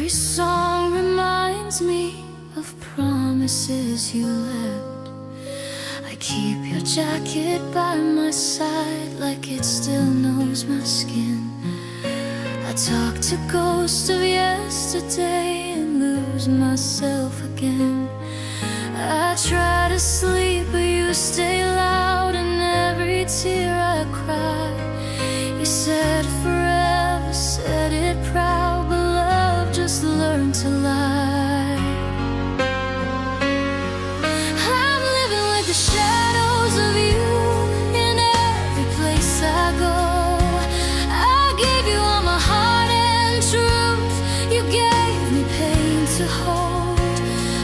Every song reminds me of promises you left. I keep your jacket by my side like it still knows my skin. I talk to ghosts of yesterday and lose myself again. I try to sleep but you stay loud in every tear I cry. You said forever, said it proud, but love just learned to lie. I'm living with the shadows of you in every place I go. I gave you all my heart and truth, you gave me pain to hold.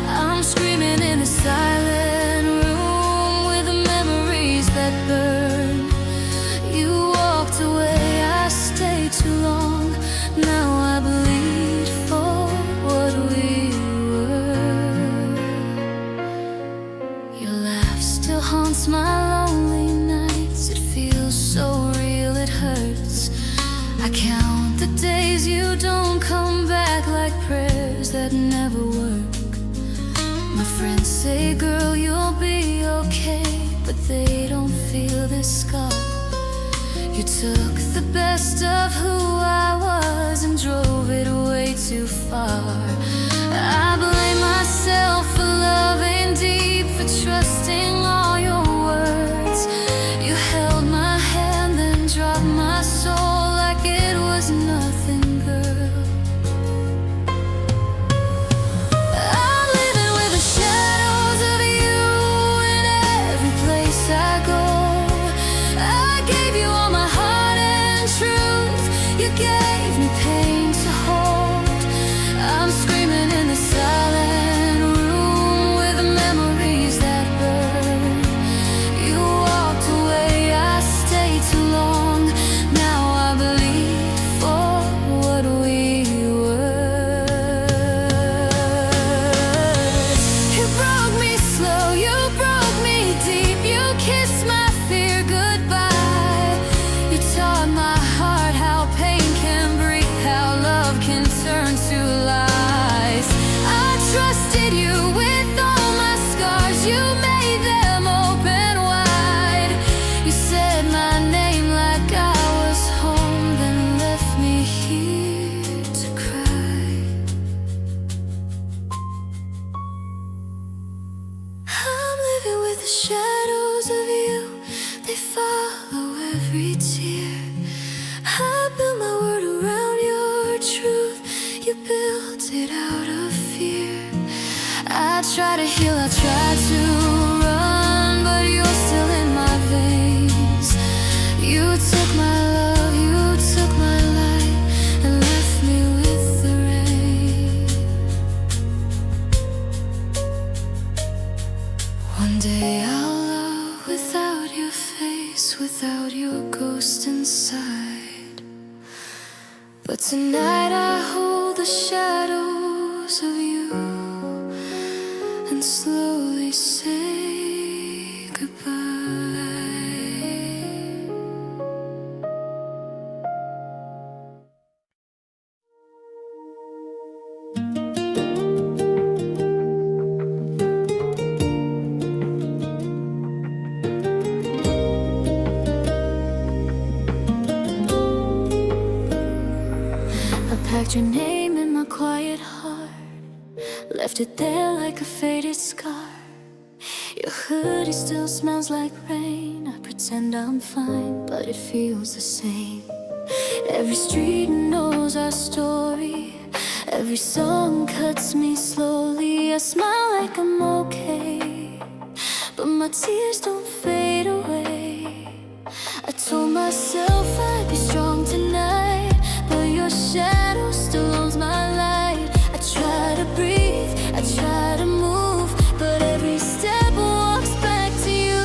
I'm screaming in the silent room with the memories that burn. You walked away, I stayed too long. Now I bleed for what we were. Your laugh still haunts my lonely nights. It feels so real, it hurts. I count the days you don't come back like prayers that never work. My friends say, girl, you'll be okay, but they don't feel this scar. You took the best of who I was and drove it way too far. I blame myself for loving deep, for trusting all your words. You held my hand then dropped my soul like it was nothing, girl. I'm living with the shadows of you in every place I go. I gave you all my heart and truth, you gave me pain to hold. I'm screaming in the silent room with the memories that burn. You walked away, I stayed too long. Now I bleed for what we were. You broke me slow, you broke me deep, you kissed my fear goodbye. You taught my heart how pain can break, how love can turn to lies. I trusted you with all my scars, you made them open wide. You said my name like I was home, then left me here to cry. I'm living with the shadows of you, they follow every tear. I built my word around your truth, you built it out of fear. I try to heal, I try to run, but you're still in my veins. You took my love, you took my light, and left me with the rain. One day I'll love without your face, without your ghost inside. But tonight I hold the shadows of you and slowly say goodbye. I packed your name in my quiet heart, left it there like a faded scar. Your hoodie still smells like rain. I pretend I'm fine, but it feels the same. Every street knows our story, every song cuts me slowly. I smile like I'm okay, but my tears don't fade away. I told myself I'd be strong tonight, but your shadow still owns my light. I try to breathe, I try to move, but every step walks back to you.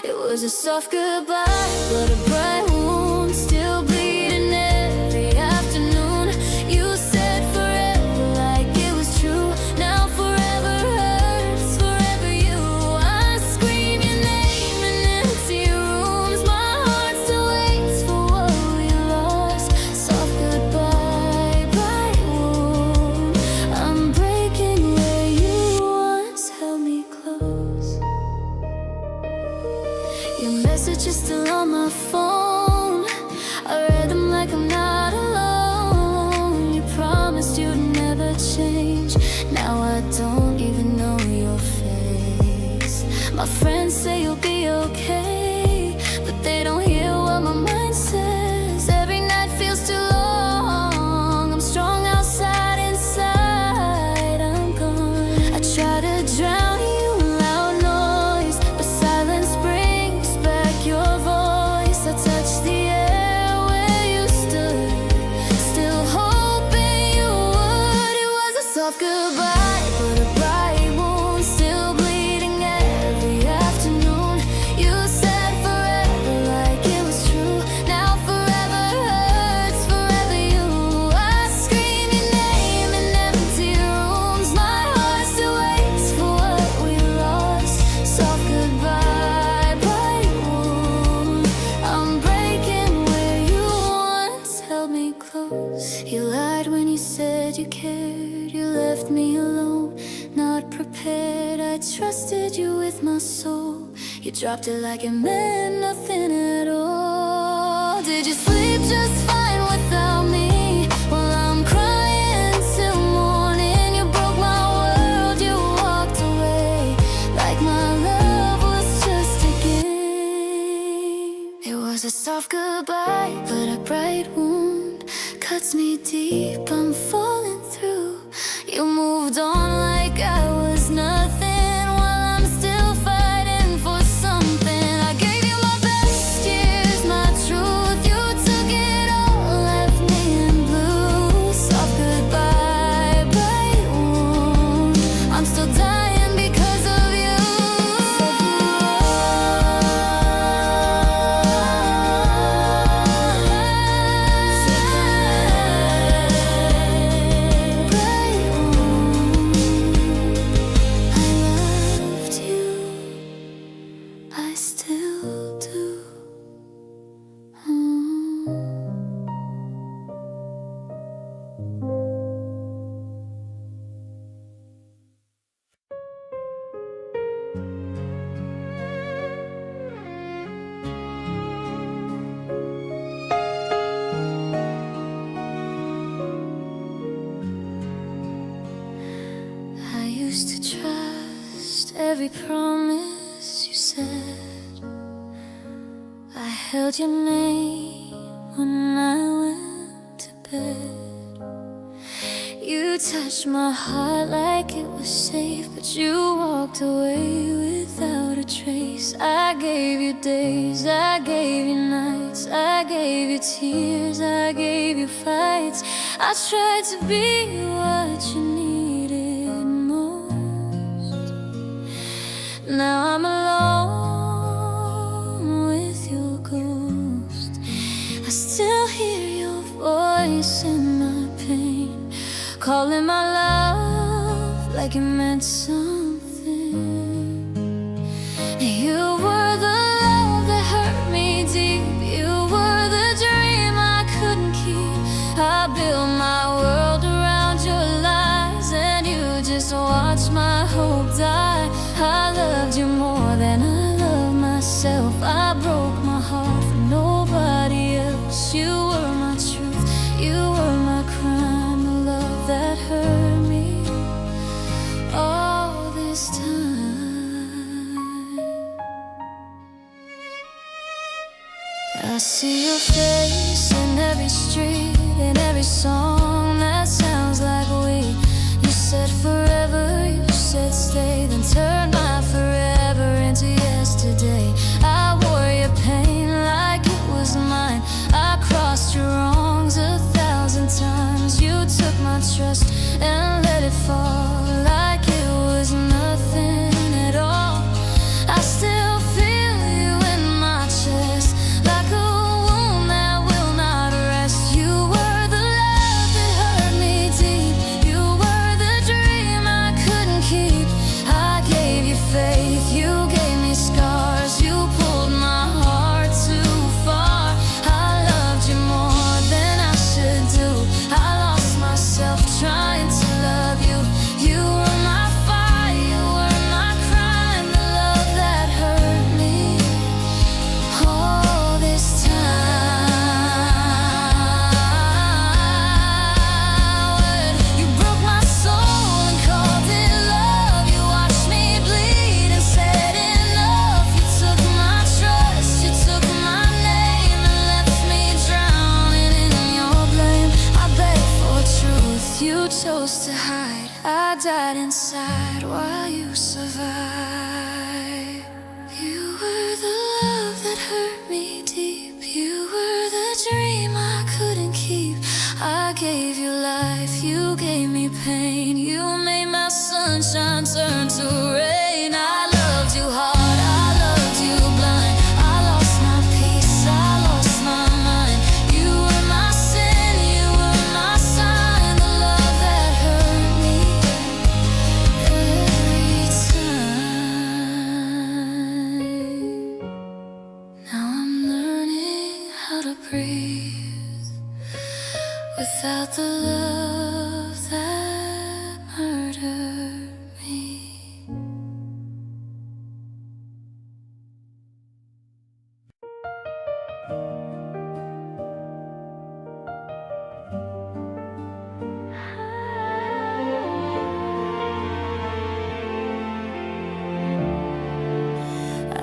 It was a soft goodbye, but a bright wound, still bleeding every afternoon. You said forever like it was true. Now forever hurts, forever you. I scream your name in empty rooms. My heart still waits for what we lost. Soft goodbye, bright Your message is still on my phone. I read them like I'm not alone. You promised you'd never change. Now I don't even know your face. My friends say you'll be okay, but they don't hear what my mind says. Every night feels too long. I'm strong outside, inside I'm gone. I try to drown you in loud noise, but silence brings back your voice. I touch the air where you stood, still hoping you would. It was a soft goodbye, but a bright wound, still bleeding every afternoon. You said forever like it was true. Now forever hurts, forever you. I scream your name in empty rooms. My heart still waits for what we lost. Soft goodbye, bright wound. I'm breaking where you once held me close. You lied when you said you cared. You left me alone, not prepared. I trusted you with my soul. You dropped it like it meant nothing at all. Did you sleep just fine without me? Well, I'm crying till morning. You broke my world, you walked away like my love was just a game. It was a soft goodbye, but a bright wound cuts me deep. I'm falling through. You moved on like I was nothing, while I'm still fighting for something. I gave you my best years, my truth. You took it all, left me in blue. Soft goodbye, bright wound. I'm still dying because of you. Bright wound. I loved you, I still do. I used to trust every promise you said. I held your name when I went to bed. You touched my heart like it was safe, but you walked away without a trace. I gave you days, I gave you nights, I gave you tears, I gave you fights. I tried to be what you needed most. Now I'm alone with your ghost. I still hear your voice in my pain, calling my love like it meant something. You were the love that hurt me deep. You were the dream I couldn't keep. I built my world around your lies, and you just watched my hope die. I loved you more than I loved myself. I broke my heart for nobody else. You were my truth, you were my crime, the love that hurt me all this time. I see your face in every street, in every song that sounds like we. You said forever, you said stay, then turned my forever into yesterday. I wore your pain like it was mine. I crossed your wrongs 1,000 times. You took my trust and let it fall like it was nothing at all. I still feel you in my chest, like a wound that will not rest. You were the love that inside while you survive. You were the love that hurt me deep. You were the dream I couldn't keep. I gave you life, you gave me pain. You made my sunshine turn to rain. I loved you hard, I loved you blind. I lost my peace, I lost my mind. You were my sin, you were my sign. The love that hurt me every time. Now I'm learning how to breathe without the love that murdered me.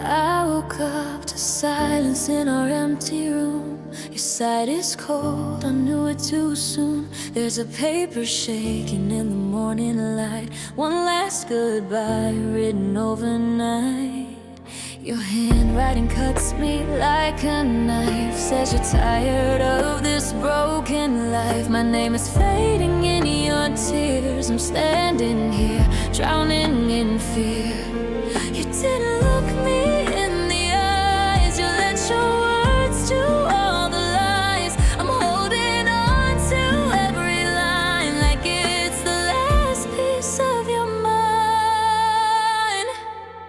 I woke up to silence in our empty room. Your sight is cold, I knew it too soon. There's a paper shaking in the morning light. One last goodbye written overnight. Your handwriting cuts me like a knife. Says you're tired of this broken life. My name is fading in your tears. I'm standing here, drowning in fear. You didn't look me in the eyes. You let your words do all the lies. I'm holding on to every line like it's the last piece of your mind.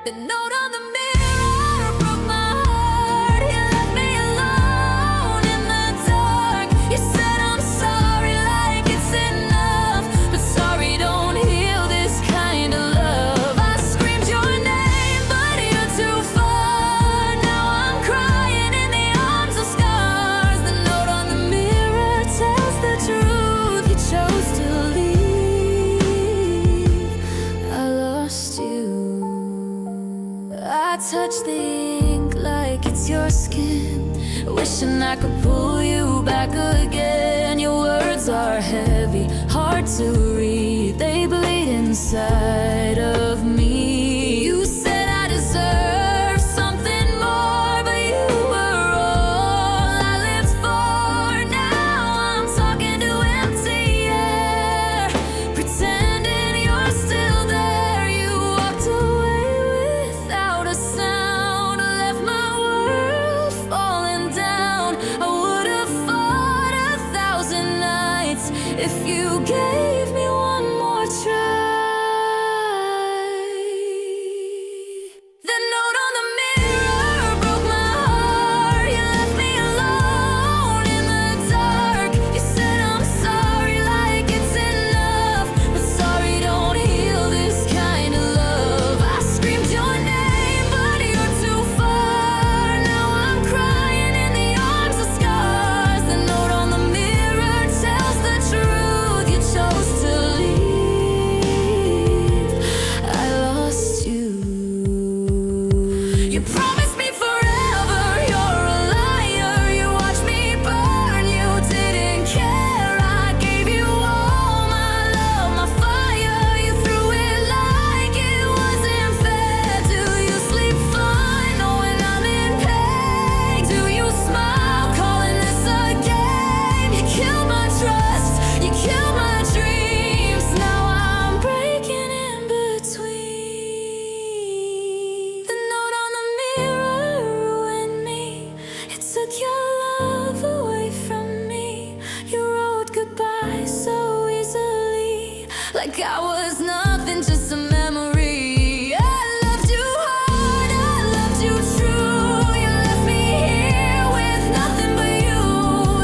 The note on the mirror broke my heart. You left me alone in the dark. You said I'm sorry like it's enough, but sorry don't heal this kind of love. I screamed your name, but you're too far. Now I'm crying in the arms of scars. The note on the mirror tells the truth. You chose to leave. I lost you. I touch the ink like it's your skin, wishing I could pull you back again. Your words are heavy, hard to read. They bleed inside of me. You said I deserve something more, but you were all I lived for. Now I'm talking to empty air, pretending you're still there. You walked away without a sound, left my world falling down. I would have fought 1,000 nights if you gave me one more try. The note on the mirror broke my heart. You left me alone in the dark. You said I'm sorry like it's enough, but sorry don't heal this kind of love. I screamed your name, but you're too far. Now I'm crying in the arms of scars. The note on the mirror tells the truth. You chose to leave. I lost you. You promised me forever, you're a liar. You watched me burn, you didn't care. I gave you all my love, my fire. You threw it like it wasn't fair. Do you sleep fine knowing I'm in pain? Do you smile calling this a game? You killed my trust, you killed my dreams. Now I'm breaking in between. The note on the mirror ruined me. It took your love away from me. You wrote goodbye so easily, like I was nothing, just a memory. I loved you hard, I loved you true. You left me here with nothing but you.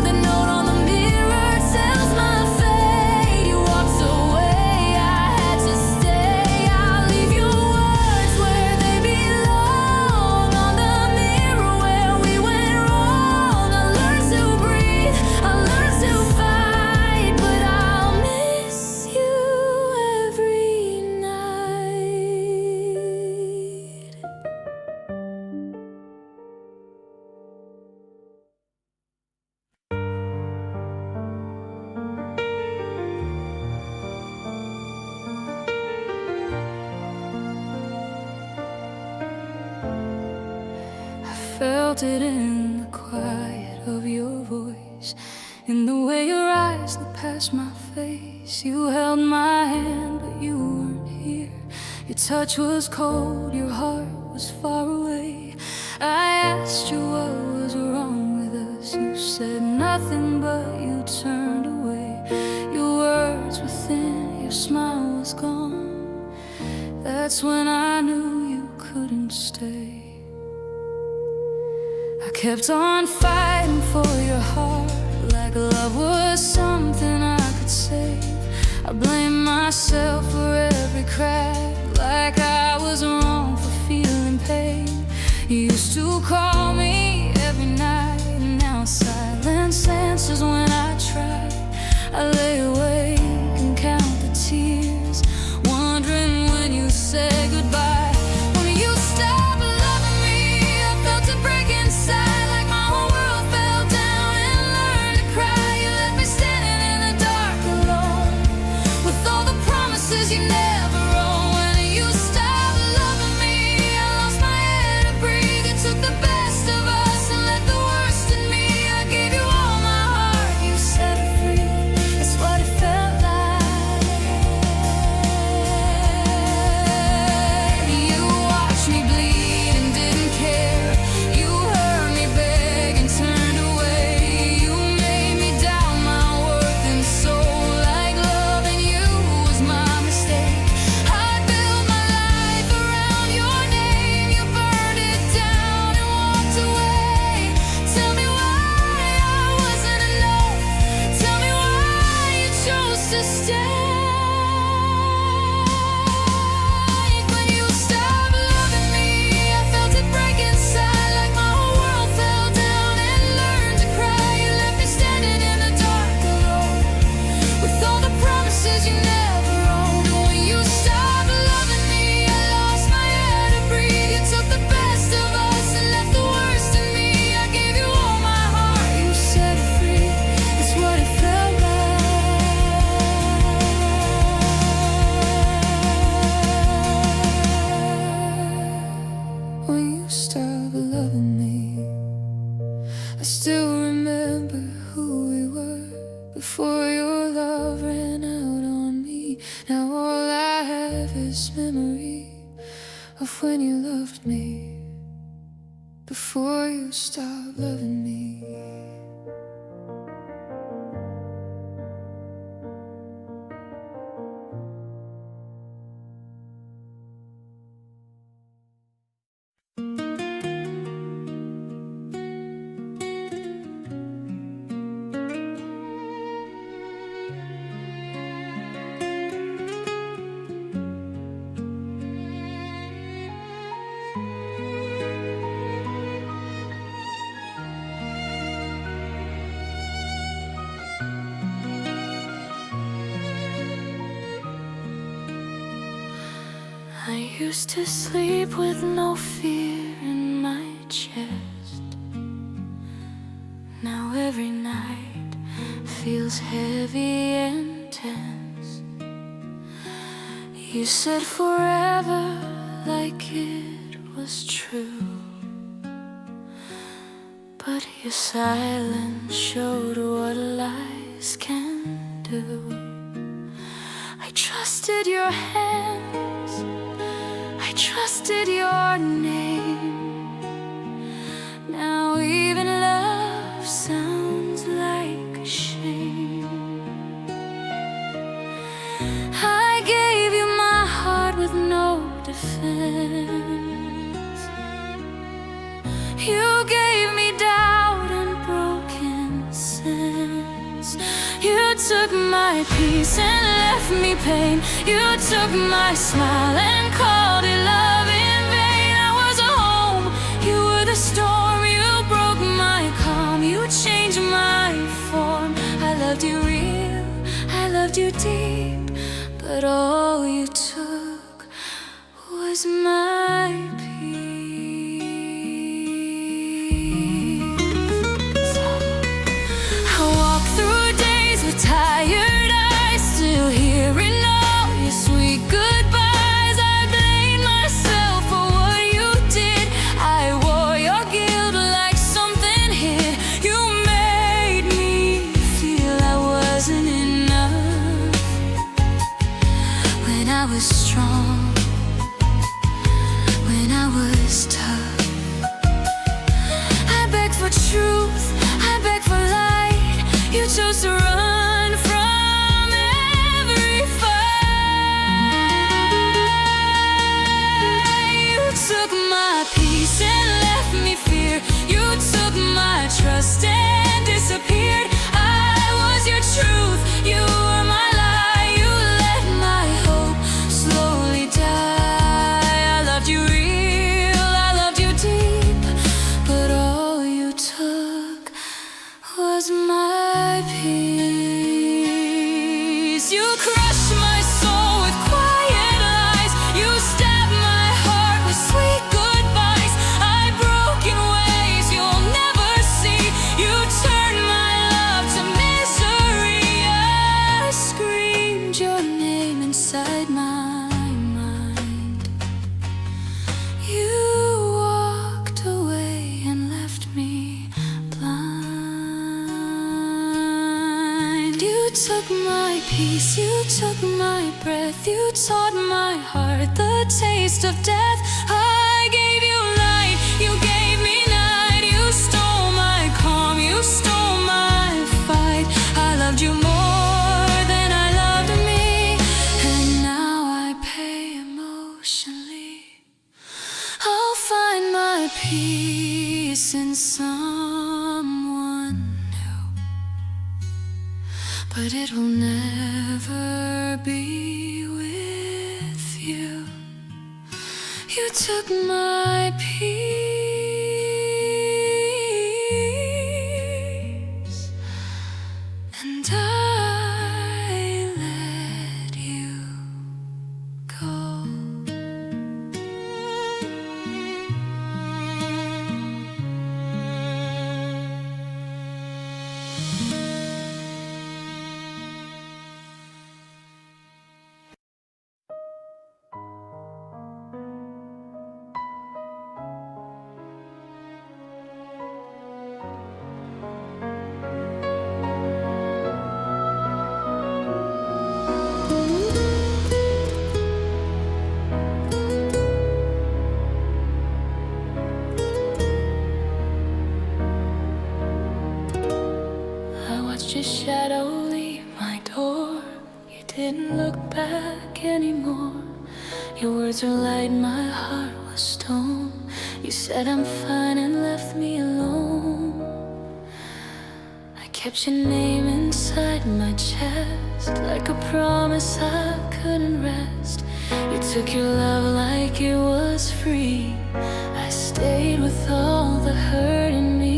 The note on the mirror tells my fate. You walked away, I had to stay. I'll leave your words where they belong, on the mirror where we went wrong. I learned to breathe, I learned to fight, but I'll miss you every felt it in the quiet of your voice, in the way your eyes looked past my face. You held my hand, but you weren't here. Your touch was cold, your heart was far away. I asked you what was wrong with us. You said nothing, but you turned away. Your words were thin, your smile was gone. That's when I knew you couldn't stay. I kept on fighting for your heart, like love was something I could save. I blamed myself for every crack, like I was wrong for feeling pain. You used to call me every night, and now silence answers when I try. I lay awake and count the tears, wondering when you said goodbye. When you stopped loving me, I felt it break inside, like my whole world fell down and learned to cry. You left me standing in the dark alone, with all the promises you never owned. When you stopped loving me, I lost my air to breathe. You took the best of us and let the worst in me. I gave you all my heart, you set it free. It's what it felt like. You watched me bleed and didn't care. You heard me beg and turned away. You made me doubt my worth and soul, like loving you was my mistake. I built my life around your name. You burned it down and walked away. Tell me why I wasn't enough. Tell me why you chose to stay. When you stopped loving me, I felt it break inside, like my whole world fell down and learned to cry. You left me standing in the dark alone, with all the promises you never owned. When you stopped loving me, I lost my air to breathe. You took the best of us and left the worst in me. I gave you all my heart, you set it free. It's what it felt like. When you stopped loving me, I still remember who we were before your love ran out on me. Now all I have is memory of when you loved me, before you stopped loving me. I used to sleep with no fear in my chest. Now every night feels heavy and tense. You said forever like it was true, but your silence showed what lies can do. I trusted your hands, I trusted your name. Now even love sounds like a shame. I gave you my heart with no defense. You gave me doubt and broken sense. You took my peace and left me pain. You took my smile and called it love in vain. I was a home, you were the storm. You broke my calm, you changed my form. I loved you real, I loved you deep, but all you took was my peace. I walk through days with tired eyes, still hearing all your sweet goodbyes. I blame myself for what you did. I wore your guilt like took my peace, you took my breath, you taught my heart the taste of death. I gave you light, you gave me night, you stole my calm, you stole my fight. I loved you more than I loved me, and now I pay emotionally. I'll find my peace in someone new, but it will never be with you. You took my peace, and I let you go. Your shadow leave my door. You didn't look back anymore. Your words were light, my heart was stone. You said I'm fine and left me alone. I kept your name inside my chest, like a promise I couldn't rest. You took your love like it was free. I stayed with all the hurt in me.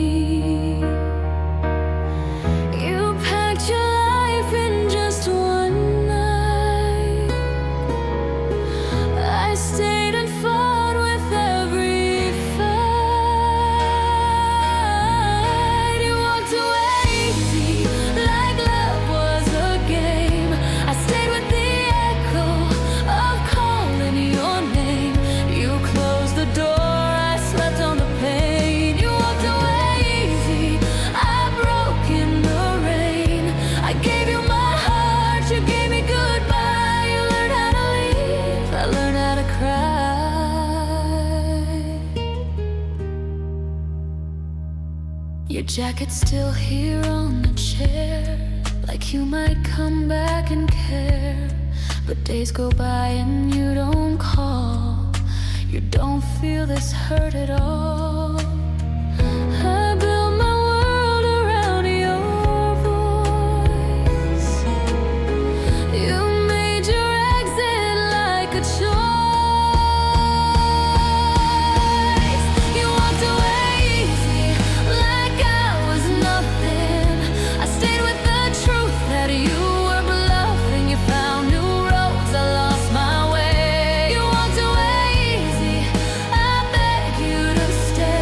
Your jacket's still here on the chair, like you might come back and care. But days go by and you don't call. You don't feel this hurt at all. I built my world around your voice. You made your exit like a choice. You walked away easy, like I was nothing. I stayed with the truth that you were bluffing. You found new roads, I lost my way. You walked away easy, I beg you to stay.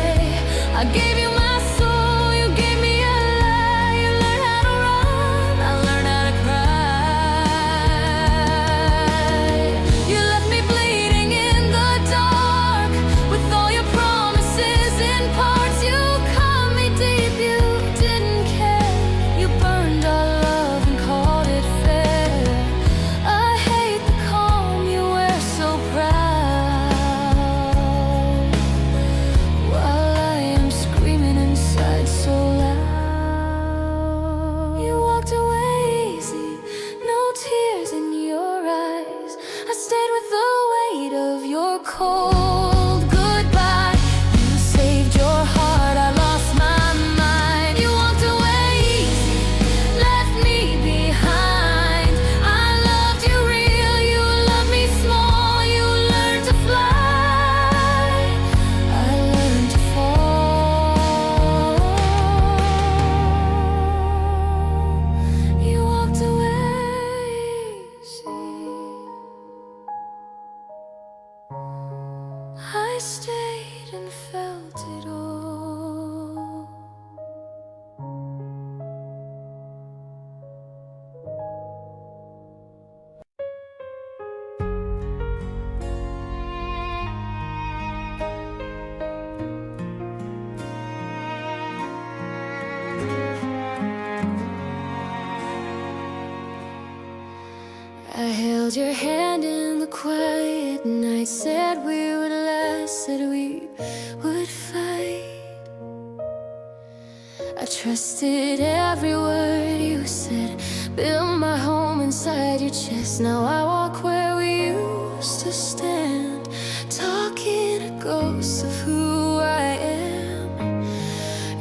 held your hand in the quiet night, said we would last, said we would fight. I trusted every word you said, built my home inside your chest. Now I walk where we used to stand, talking to ghosts of who I am.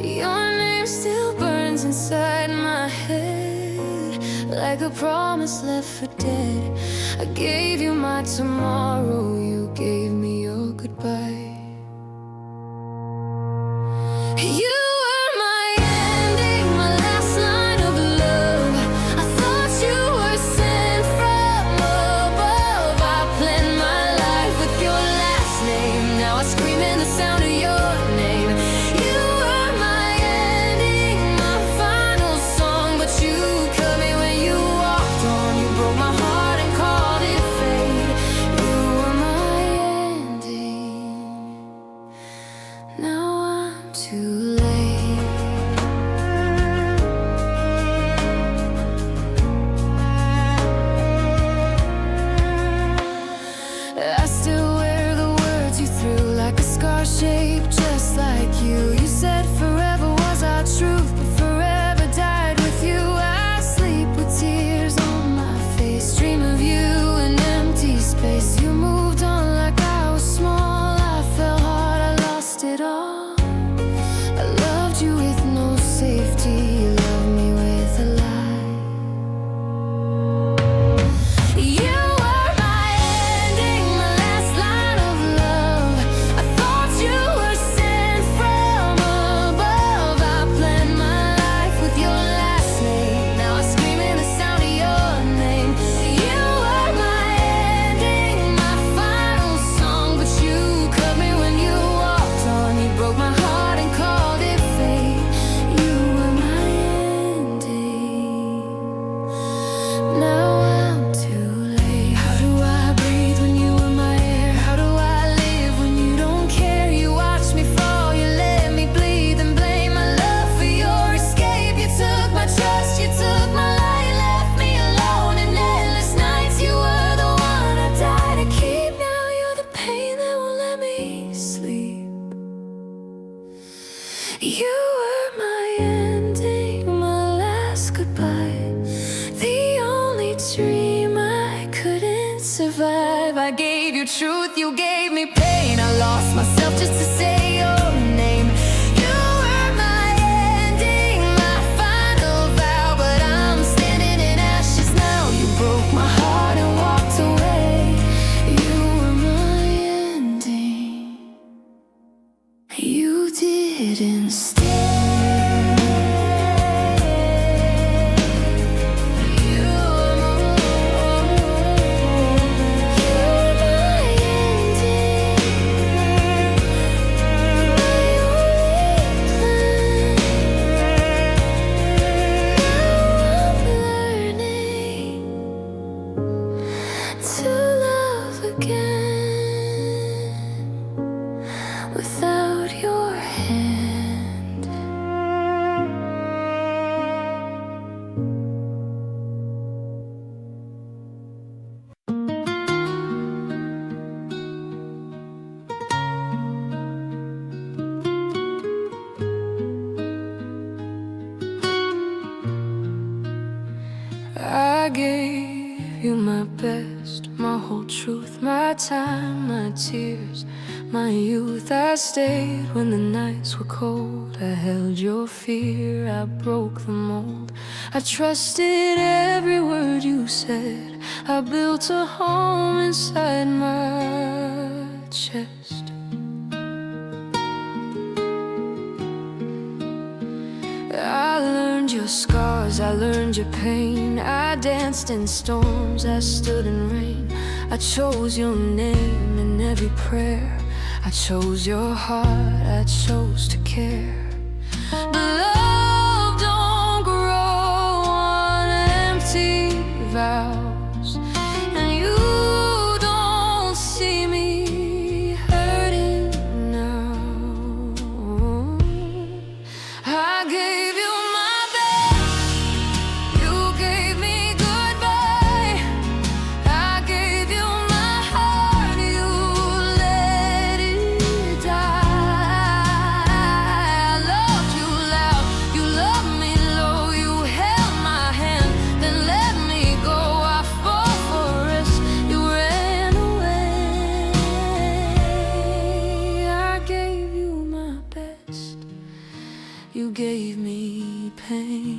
Your name still burns inside my head, like a promise left for dead. I gave you my tomorrow, you gave me your goodbye. You shaped just like you. You said forever was our truth, but forever died with you. I sleep with tears on my face, dream of you in empty space. You moved on like I was small. I fell hard, I lost it all. I loved you with no safety, you loved me with a lie. You were my ending, my last goodbye, the only dream I couldn't survive. I gave you truth, you gave me pain. I lost myself just to say your name. You were my ending, my final vow, but I'm standing in ashes now. You broke my heart and walked away. You were my ending. You didn't stay. Without your hand, I gave you my best, my whole truth, my time, my tears, my youth. I stayed when the nights were cold. I held your fear, I broke the mold. I trusted every word you said. I built a home inside my chest. I learned your scars, I learned your pain. I danced in storms, I stood in rain. I chose your name in every prayer. I chose your heart, I chose to care. But love don't grow on empty vows, and you don't see me hurting now. I gave you my best, you gave me goodbye. I gave me pain.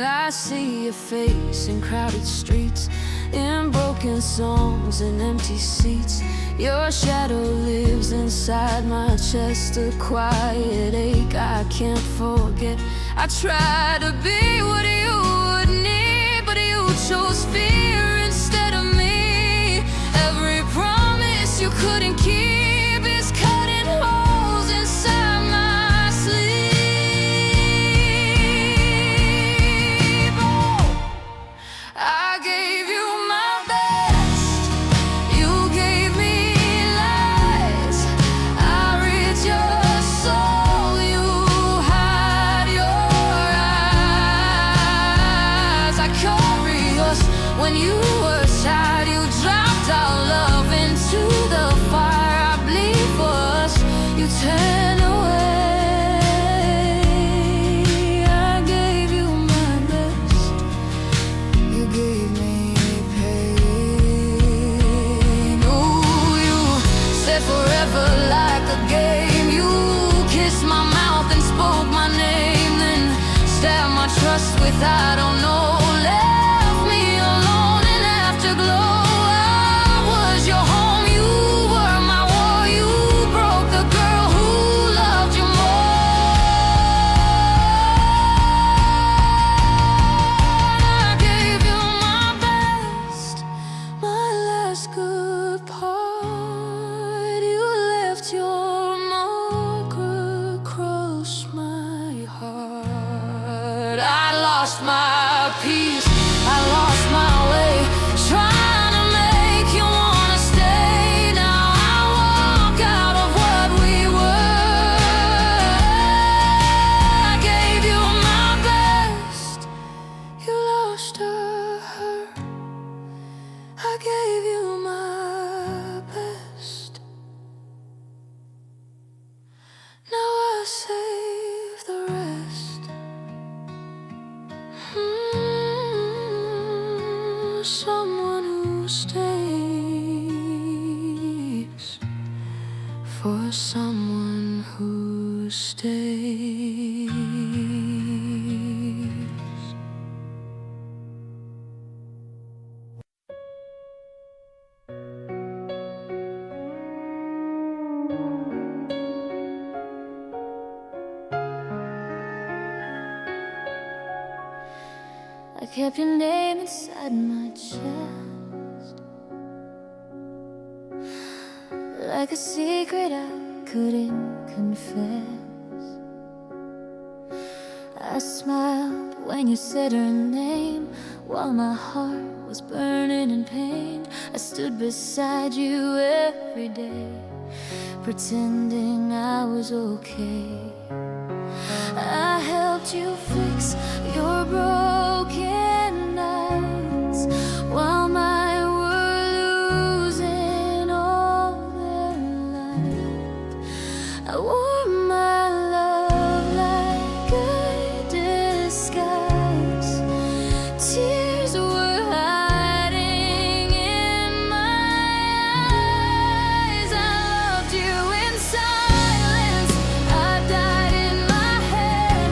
I see your face in crowded streets, in broken songs and empty seats. Your shadow lives inside my chest, a quiet ache I can't forget. I try to be what you would need, but you chose fear instead of me. Every promise you couldn't keep is cutting holes inside my sleep. Oh, I gave you my best, you gave me lies. I read your soul, you hide your eyes. I carry yours when you were sad, you dropped our love into the fire. I bleed for us, you turn away. I gave you my best, you gave me pain. Ooh, you said forever like a game. You kissed my mouth and spoke my name, then stabbed my trust with I don't know. Left me alone in afterglow. I was your home, you were my war. You broke the girl who loved you more. I gave you my best, my last good part. You left your mark across my heart. I lost my peace, I lost my way, trying to make you wanna stay. Now I walk out of what we were. I gave you my best, you lost her. I gave you my best, now I save the rest. Someone who stays, for someone who stays. I kept your name inside my chest, like a secret I couldn't confess. I smiled when you said her name, while my heart was burning in pain. I stood beside you every day, pretending I was okay. I helped you fix your broken nights, while mine were losing all their light. I wore my love like a disguise. Tears were hiding in my eyes. I loved you in silence, I died in my head.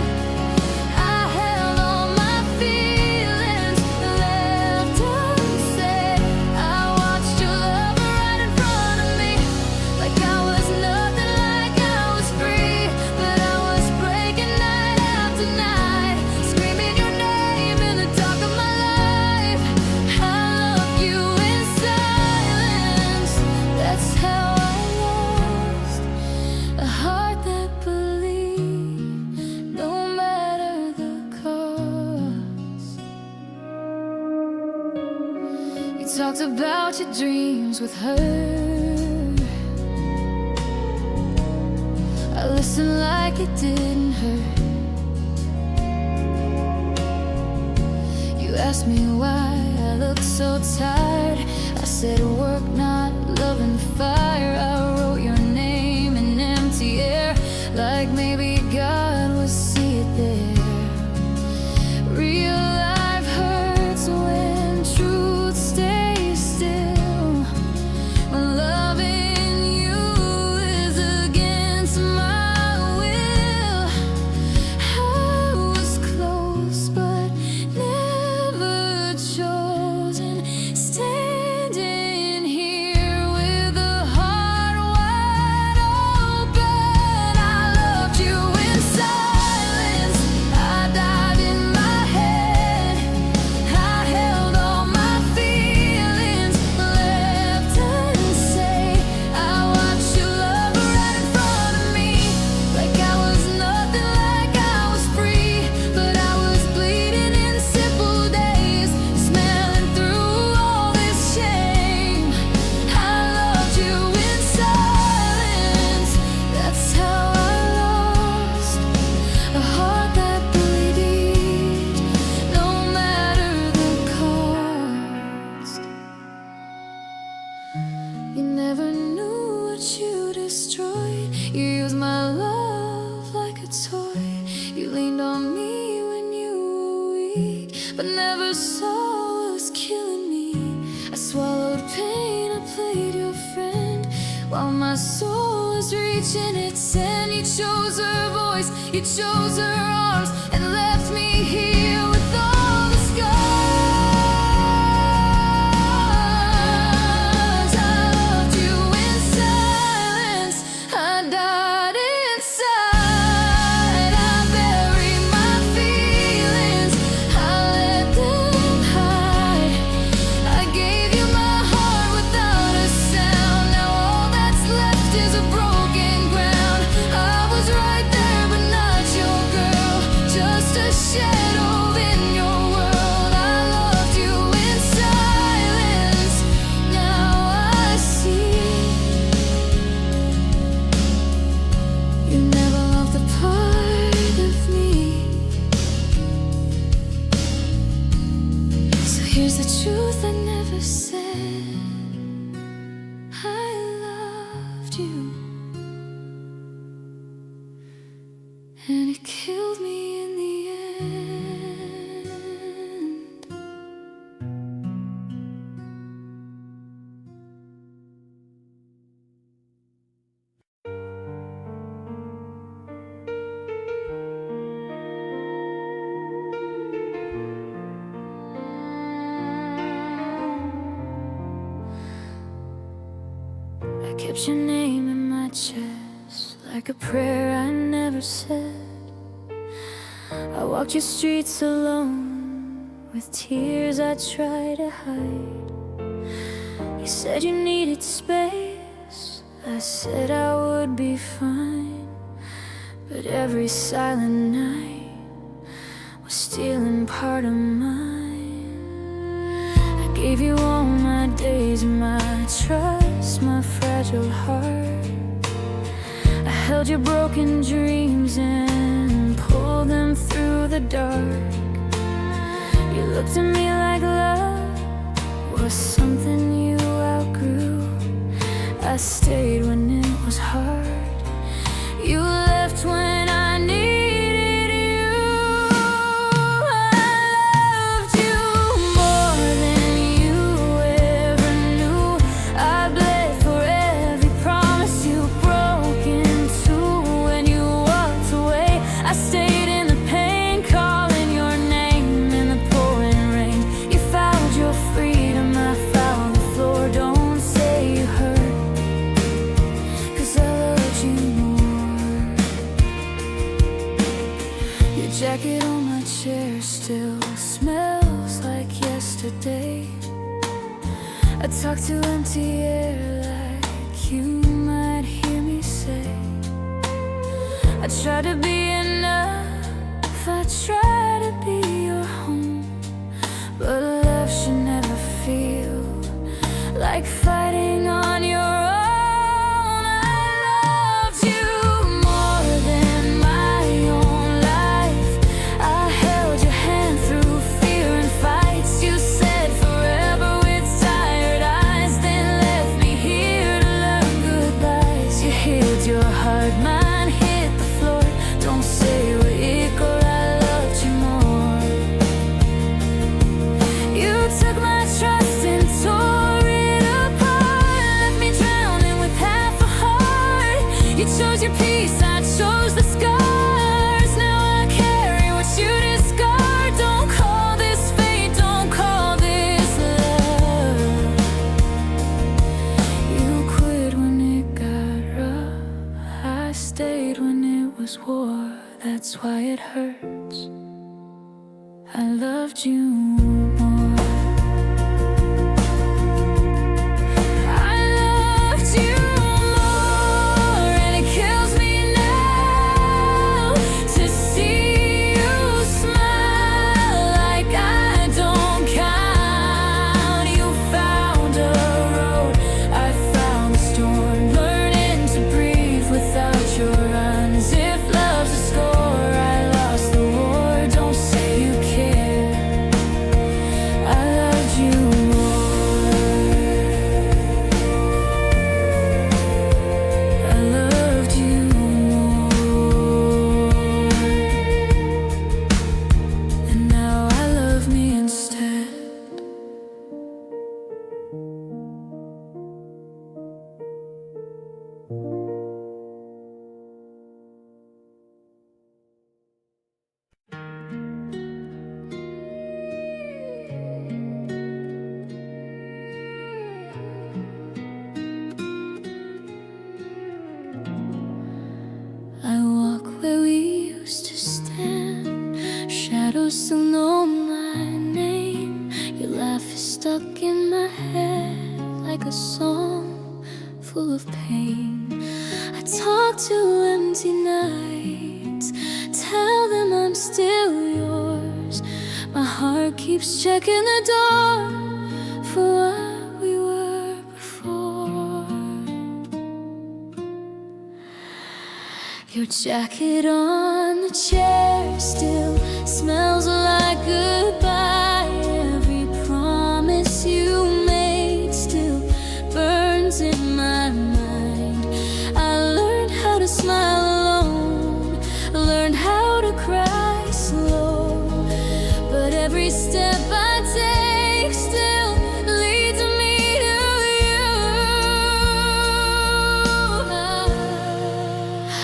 I held all my feelings, left unsaid. I watched your love right in front of me, like I was nothing, like I was free. But I was breaking night after night, screaming your name in the dark of my life. I loved you in silence, that's how I lost a heart that believed, no matter the cost. You talked about your dreams with her, I listened like it didn't hurt. You asked me why I looked so tired. I said work, not love and fire. I wrote your name in empty air, like maybe God would see it there. Real life hurts when truth stays still, when loving you is against my will. but never saw what was killing me. I swallowed pain, I played your friend, while my soul was reaching its end. You chose her voice, you chose her arms, and left me here with all the scars. I loved you in silence, I died inside. I buried my feelings, I let them hide. I gave you my heart without a sound. Now all that's left is a broken ground. I was right there but not your girl, just a shadow in your world. I loved you in silence, now I see. You never loved the part of me. So here's the truth I never said: I loved you, and it killed me in the end. I kept your name in my chest like a prayer I never said. I walked your streets alone with tears I tried to hide. You said you needed space, I said I would be fine. But every silent night was stealing part of mine. I gave you all my days, my trust, my fragile heart. I held your broken dreams and pulled them through the dark. You looked at me like love was something you outgrew. I stayed when it was hard, you left when I needed you. I loved you more than you ever knew. I bled for every promise you broke into. When you walked away, I stayed in the pain, calling your name in the pouring rain. You found your freedom, I found the floor. Don't say you hurt, 'cause I loved you more. Your jacket on my chair still smells like yesterday. I talk to empty air like you might hear me say. I try to be enough, I try to be your home, but love should never feel like fighting on your own. I loved you more than my own life. I held your hand through fear and fights. You said forever with tired eyes, then left me here to learn goodbyes. You healed your heart, mine hit the floor. Don't say we're equal, I loved you more. You took my trust and tore it apart, left me drowning with half a heart. You chose your peace, I chose the scars. Now I carry what you discard. Don't call this fate, don't call this love. You quit when it got rough, I stayed when it was war. That's why it hurts. I loved you more. I loved you more, and it kills me now to see you smile like I don't count. You found a road, I found the storm, learning to breathe without your runs. If love's a score, I lost the war. Don't say you care, you still know my name. Your laugh is stuck in my head like a song full of pain. I talk to empty nights, tell them I'm still yours. My heart keeps checking the door for what we were before. Your jacket on the chair still smells like goodbye. Every promise you made still burns in my mind. I learned how to smile alone, learned how to cry slow, but every step I take still leads me to you.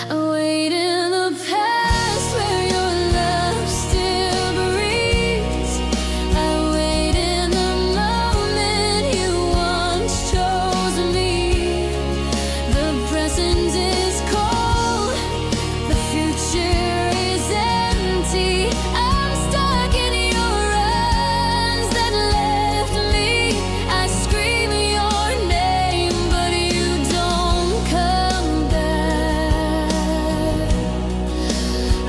I wait in the past where your love still breathes. I wait in the moment you once chose me. The present is cold, the future is empty. I'm stuck in your arms that left me. I scream your name, but you don't come back.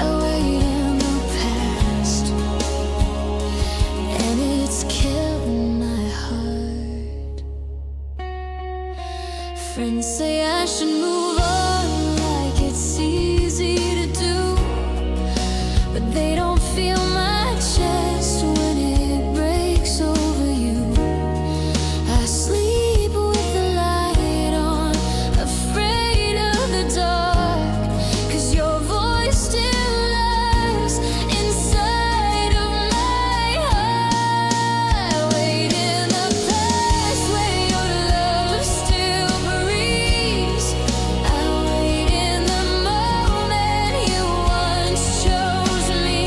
I wait in the past, and it's killing my heart. Friends say I should move on like it's easy to do, but they don't feel my chest when it breaks over you. I sleep with the light on, afraid of the dark, 'cause your voice still lies inside of my heart. I wait in the past where your love still breathes. I wait in the moment you once chose me.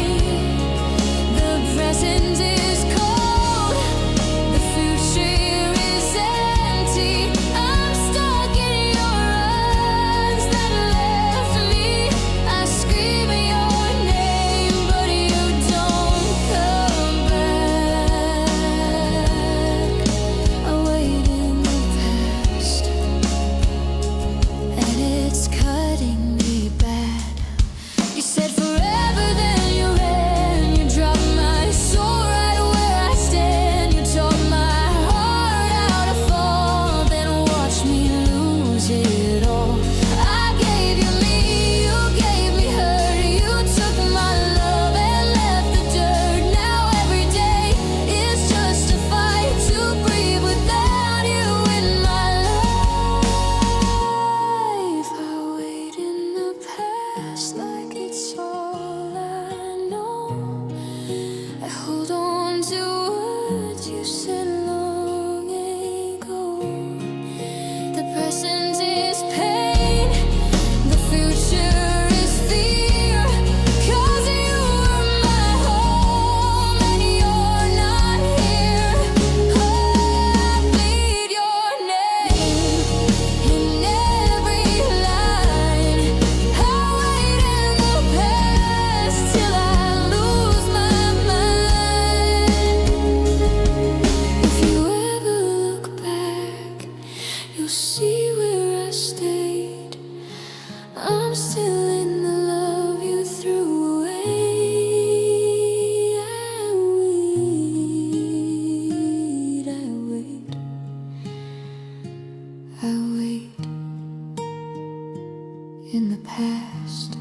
The present is cold, the future is empty. I'm stuck in your arms that left me. I scream your name, but you don't come back. I wait in the past, and it's cutting me bad. You said forever, then you ran. You dropped my soul right where I stand. You taught my heart how to fall, then watched me lose it all. I gave you me, you gave me hurt. You took my love and left the dirt. Now every day is just a fight to breathe without you in my life. I wait in the past like it's all I know. I hold on to what you said long ago. The present is pain, the future is fear, 'cause you were my home and you're not here. Oh, I bleed your name in every line. I wait in the past till I lose my mind. If you ever look back, you'll see where I stayed. I'm still in the love you threw away. I wait, I wait in the past.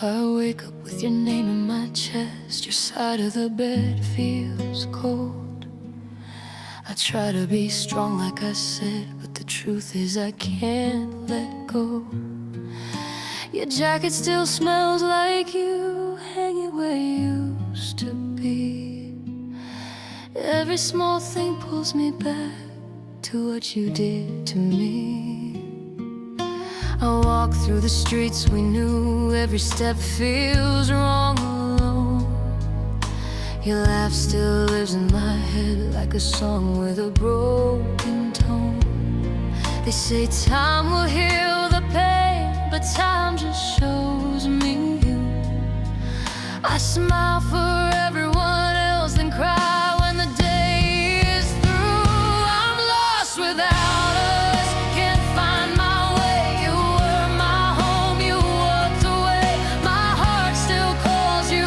I wake up with your name in my chest. Your side of the bed feels cold. I try to be strong like I said, but the truth is I can't let go. Your jacket still smells like you, hanging where you used to be. Every small thing pulls me back to what you did to me. I walk through the streets we knew, every step feels wrong alone. Your laugh still lives in my head like a song with a broken tone. They say time will heal the pain, but time just shows me you. I smile for everyone else, then cry when the day is through. I'm lost without us, can't find my way. You were my home, you walked away. My heart still calls you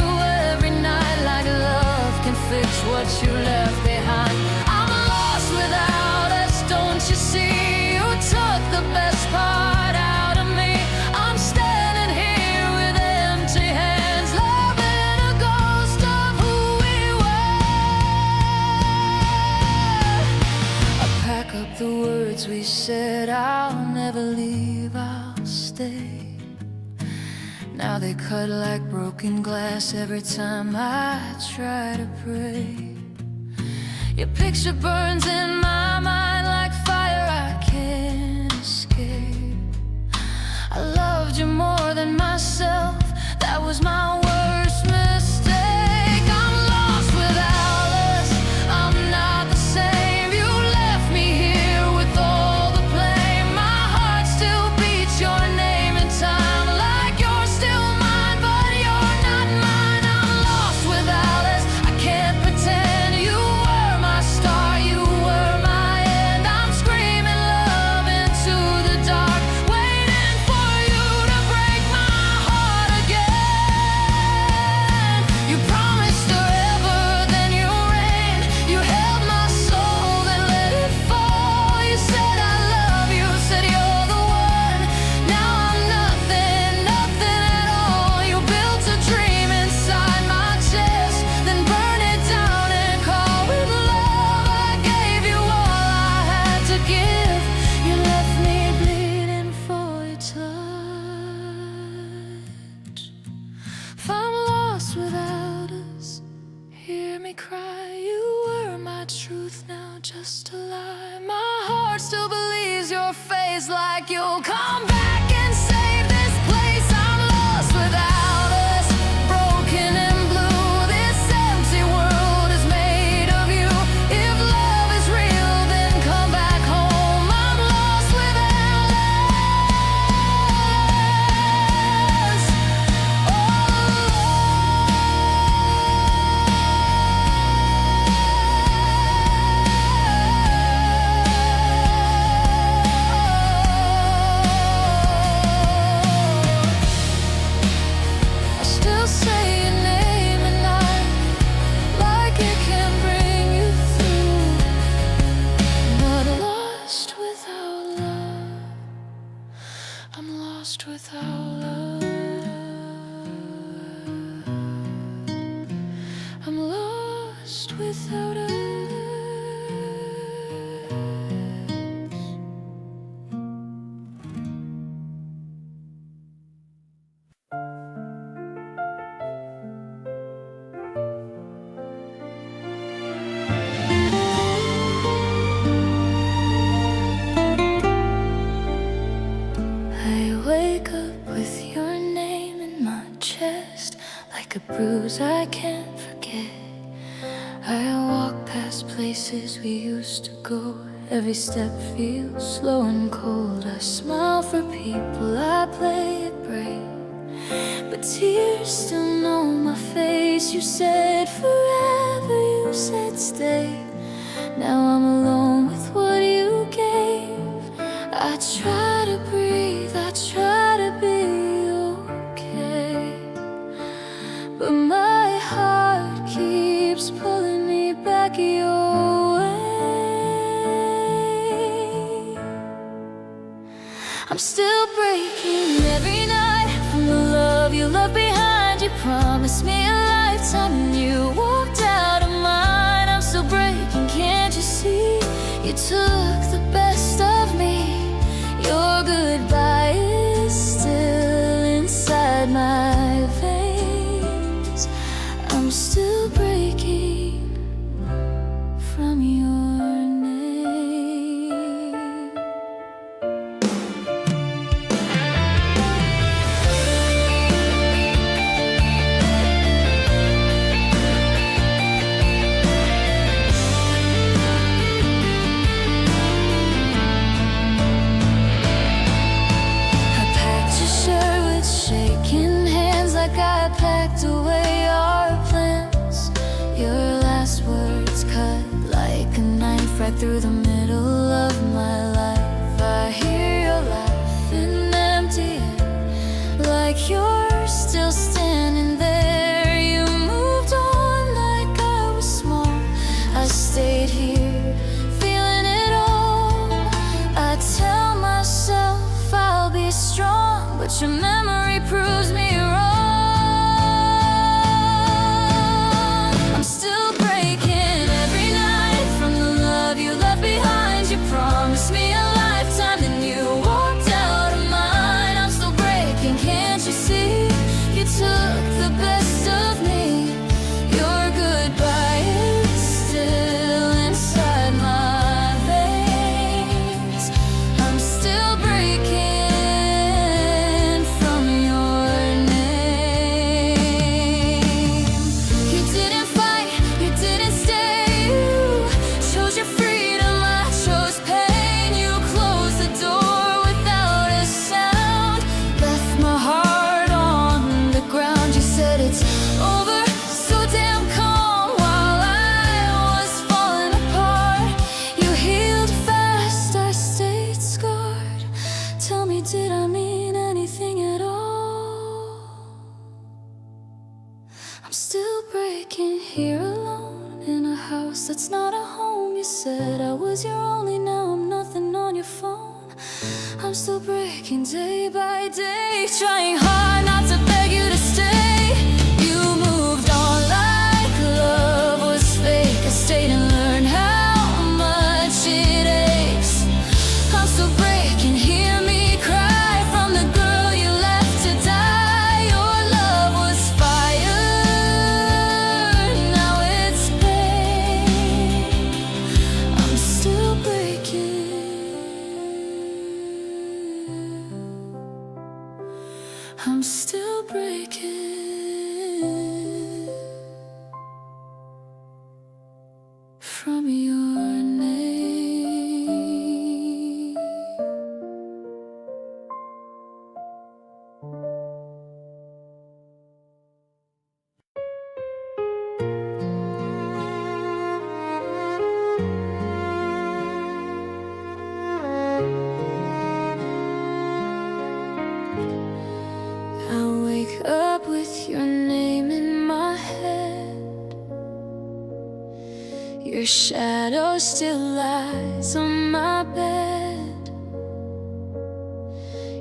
every night, like love can fix what you left behind. I'm lost without us, don't you see? You took the best part out of me. I'm standing here with empty hands, loving a ghost of who we were. I pack up the words we said, I'll never leave, I'll stay. Now they cut like broken glass every time I try to pray. Your picture burns in my mind like fire I can't escape. I loved you more than myself, that was my worst mistake. I'm lost without us, I'm not the same. You left me here with all the blame. My heart still beats your name in time, like you're still mine, but you're not mine. I'm lost without us, I can't pretend. You were my star, you were my end. I'm screaming love into the dark, waiting for you to break my heart again. You promised forever, then you ran. You held my soul, then let it fall. You said I love you, said you're the one. Now I'm nothing, nothing at all. You built a dream inside my chest, then burned it down and called it love. I gave you all I had to give. You left me bleeding for your touch. If I'm lost without us, hear me cry. You were my truth, now just a lie. My heart still believes your face, like you'll come back and save this place. I'm lost without us, broken and blue. This empty world is made of you. If love is real, then come back home. I'm lost without us. I still say your name at night, like it can bring you through. But lost without love, I'm lost without love. I'm lost without us. I wake up with your name in my chest, like a bruise I can't forget. I walk past places we used to go, every step feels slow and cold. I smile for people, I play it brave, but tears still know my face. You said forever, you said stay. Now I'm alone with what you gave. I try to breathe, I try to be okay, but my heart keeps pulling me back your way. I'm still breaking every night from the love you left behind. You promised me a lifetime and you walked out of mine. I'm still breaking, can't you see? You took the best of me. Your goodbye is still inside my veins. I'm still breaking from your name. right through the middle of my life. I hear your laughing empty air, like you're still standing there. You moved on like I was small. I stayed here, feeling it all. I tell myself I'll be strong, but your memory proves me wrong. I'm still breaking every night from the love you left behind. You promised me a lifetime, then you walked out of mine. I'm still breaking, can't you see? You took the best of me. Your goodbye is still inside my veins. I'm still breaking from your name. You didn't fight, you didn't stay. You chose your freedom, I chose pain. You closed the door without a sound, left my heart on the ground. You said it's over, so damn calm, while I was falling apart. You healed fast, I stayed scarred. Tell me, did I mean anything at all? I'm still breaking here alone in a house that's not a home. You said I was your only, now I'm nothing on your phone. I'm still breaking day by day, trying hard not to beg you to stay. You moved on like love was fake. I stayed and learned how much it aches. I'm still breaking, hear me cry from the girl you left to die. Your love was fire, now it's pain. I'm still breaking. I'm still breaking from your name. I wake up with your name in my head. Your shadow still lies on my bed.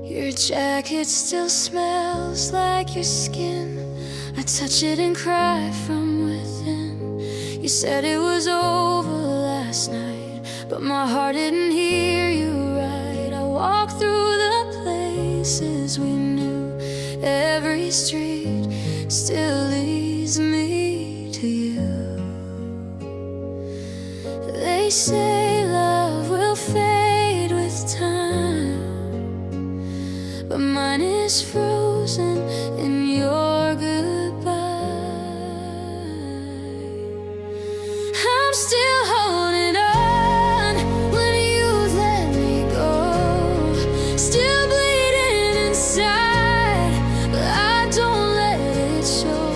Your jacket still smells like your skin. I touch it and cry from within. You said it was over last night, but my heart didn't hear you right. I walked through the places we knew. Every street still leads me to you. They say love will fade with time, but mine is frozen in your goodbye. I'm still holding on when you let me go, still bleeding inside, but I don't let it show.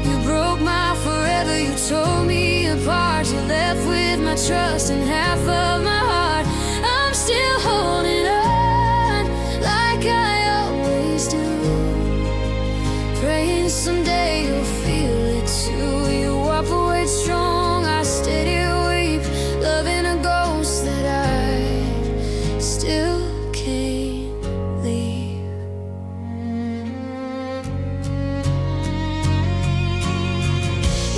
You broke my forever, you tore me apart. You left with my trust and half of my heart. I'm still holding on like I always do, praying someday you'll feel it too. You walk away strong, I stayed here weep, loving a ghost that I still can't leave.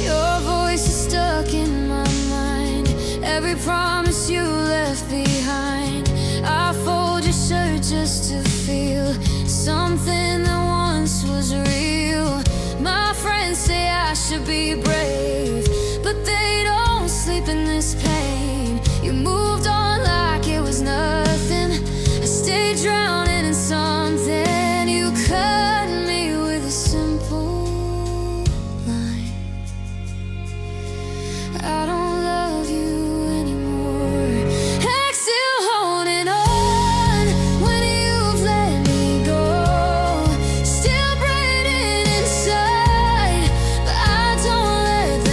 Your voice is stuck in my mind, every promise you left behind. I fold your shirt just to feel something that once was real. My friends say I should be brave, but they don't sleep in this pain. You moved on like it was nothing. I stayed drowning in something. You cut me with a simple line. I don't love you anymore. I'm still holding on when you've let me go, still breathing inside, but I don't let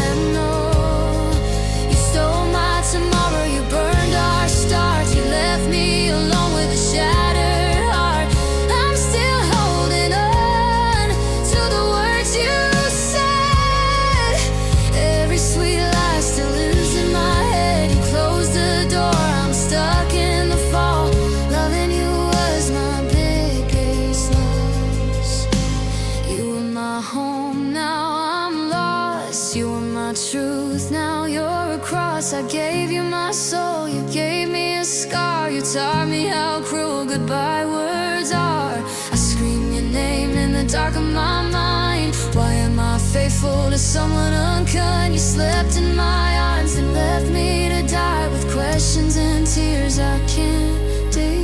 truth, now you're a cross. I gave you my soul, you gave me a scar. You taught me how cruel goodbye words are. I scream your name in the dark of my mind. Why am I faithful to someone unkind? You slept in my arms and left me to die with questions and tears I can't delete.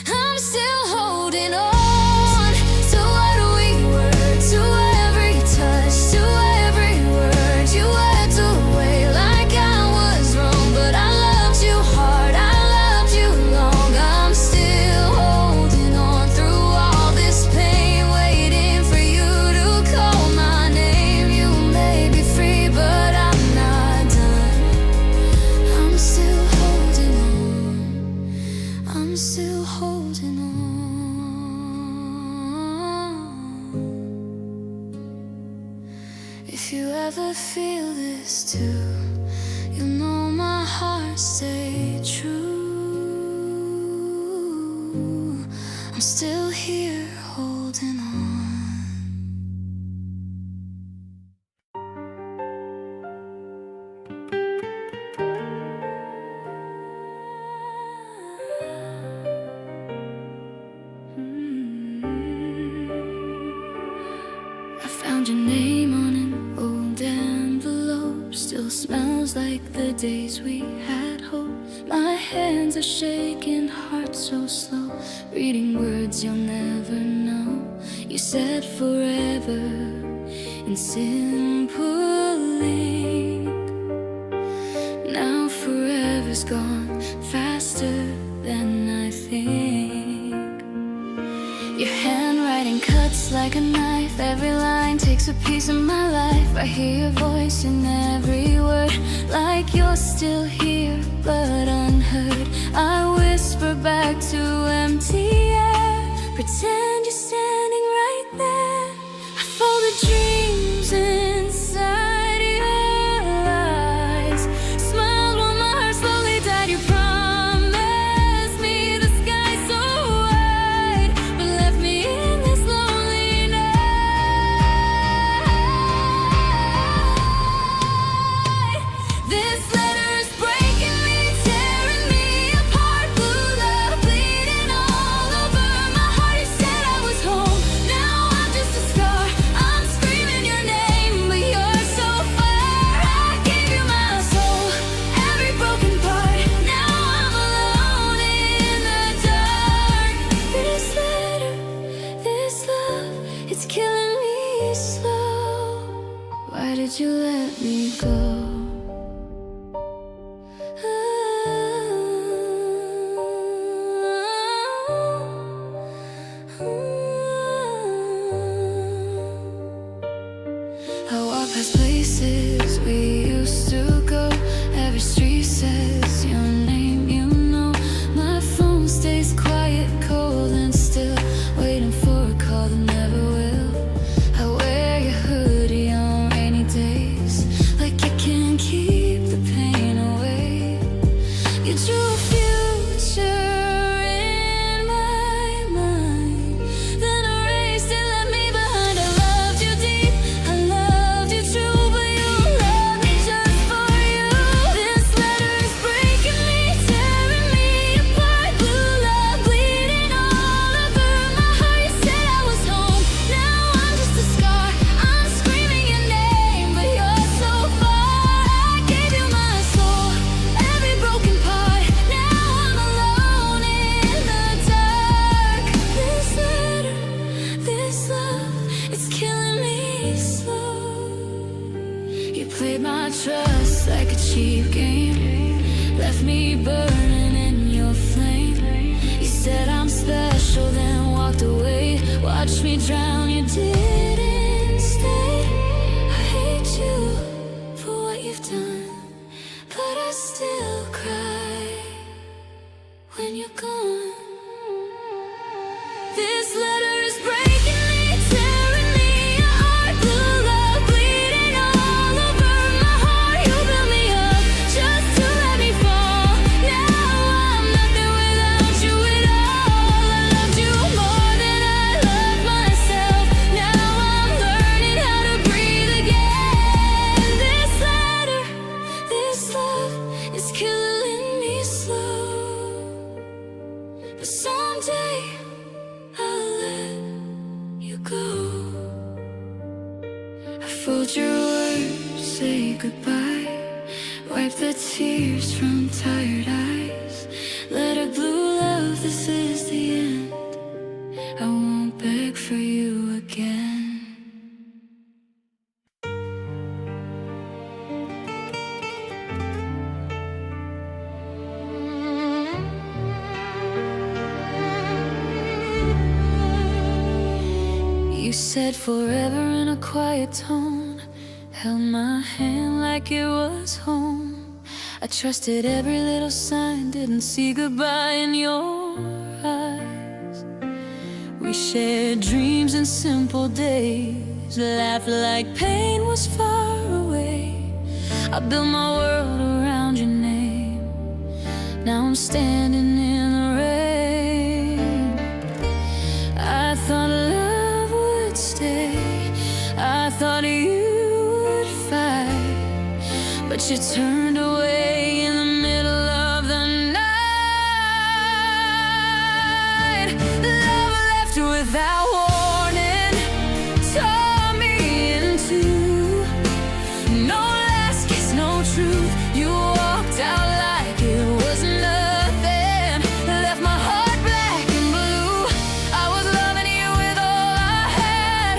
I'm still holding on to what we were, to every touch, to every word you wept away like I was wrong. But I loved you hard, I loved you long. I'm still holding on through all this pain, waiting for you to call my name. You may be free, but I'm not done. I'm still holding on, I'm still holding on. If you ever feel this too, you'll know my heart stayed true. I'm still here holding on. I found your name on an old envelope. Still smells like the days we had hope. My hands are shaking, heart so slow, reading words you'll never know. You said forever in simple ink. Now forever's gone faster than I think. Your handwriting cuts like a knife. Every line takes a piece of my life. I hear your voice in every word, like you're still here but unheard. I whisper back to empty air, pretend you're standing right there. I fold the dreams inside your eyes, smiled while my heart slowly died. You promised me the sky so wide, but left me in this lonely night. This letter is breaking me, tearing me apart. Blue love bleeding all over my heart. You said I was home, now I'm just a scar. I'm screaming your name, but you're so far. I gave you my soul, every broken part. Now I'm alone in the dark. This letter, this love, it's killing me slow. Why did you let me go? I walk past places we used to go. Every street says your name, you know. My phone stays quiet, cold and still, waiting for a call that never will. I wear your hoodie on rainy days, like you can keep the pain away. You drew a future in my mind, then erased it, left me behind. I loved you deep, I loved you true, but you loved me just for you. This letter is breaking me, tearing me apart. Blue love bleeding all over my heart. You said I was home, now I'm just a scar. I'm screaming your name, but you're so far. I gave you my soul, every broken part. Now I'm alone in the dark. This letter, this love, it's killing me slow. You played my trust like a cheap game, left me burning in your flame. You said I'm special, then walked away. Watched me drown, you didn't stay. I hate you for what you've done, but I still cry when you're gone. This letter is breaking me, tearing me apart. Blue love bleeding all over my heart. You built me up just to let me fall. Now I'm nothing without you at all. I loved you more than I loved myself. Now day I'll let you go. I fold your words, say goodbye, wipe the tears from tired eyes. Let her blue love, this is the end. I won't beg for you again. You said forever in a quiet tone, held my hand like it was home. I trusted every little sign, didn't see goodbye in your eyes. We shared dreams and simple days, laughed like pain was far away. I built my world around your name. Now I'm standing in the rain. I thought love would stay, I thought you would fight, but you turned away in the middle of the night. Love left without warning, tore me in two. No last kiss, no truth. You walked out like it was nothing, left my heart black and blue. I was loving you with all I had.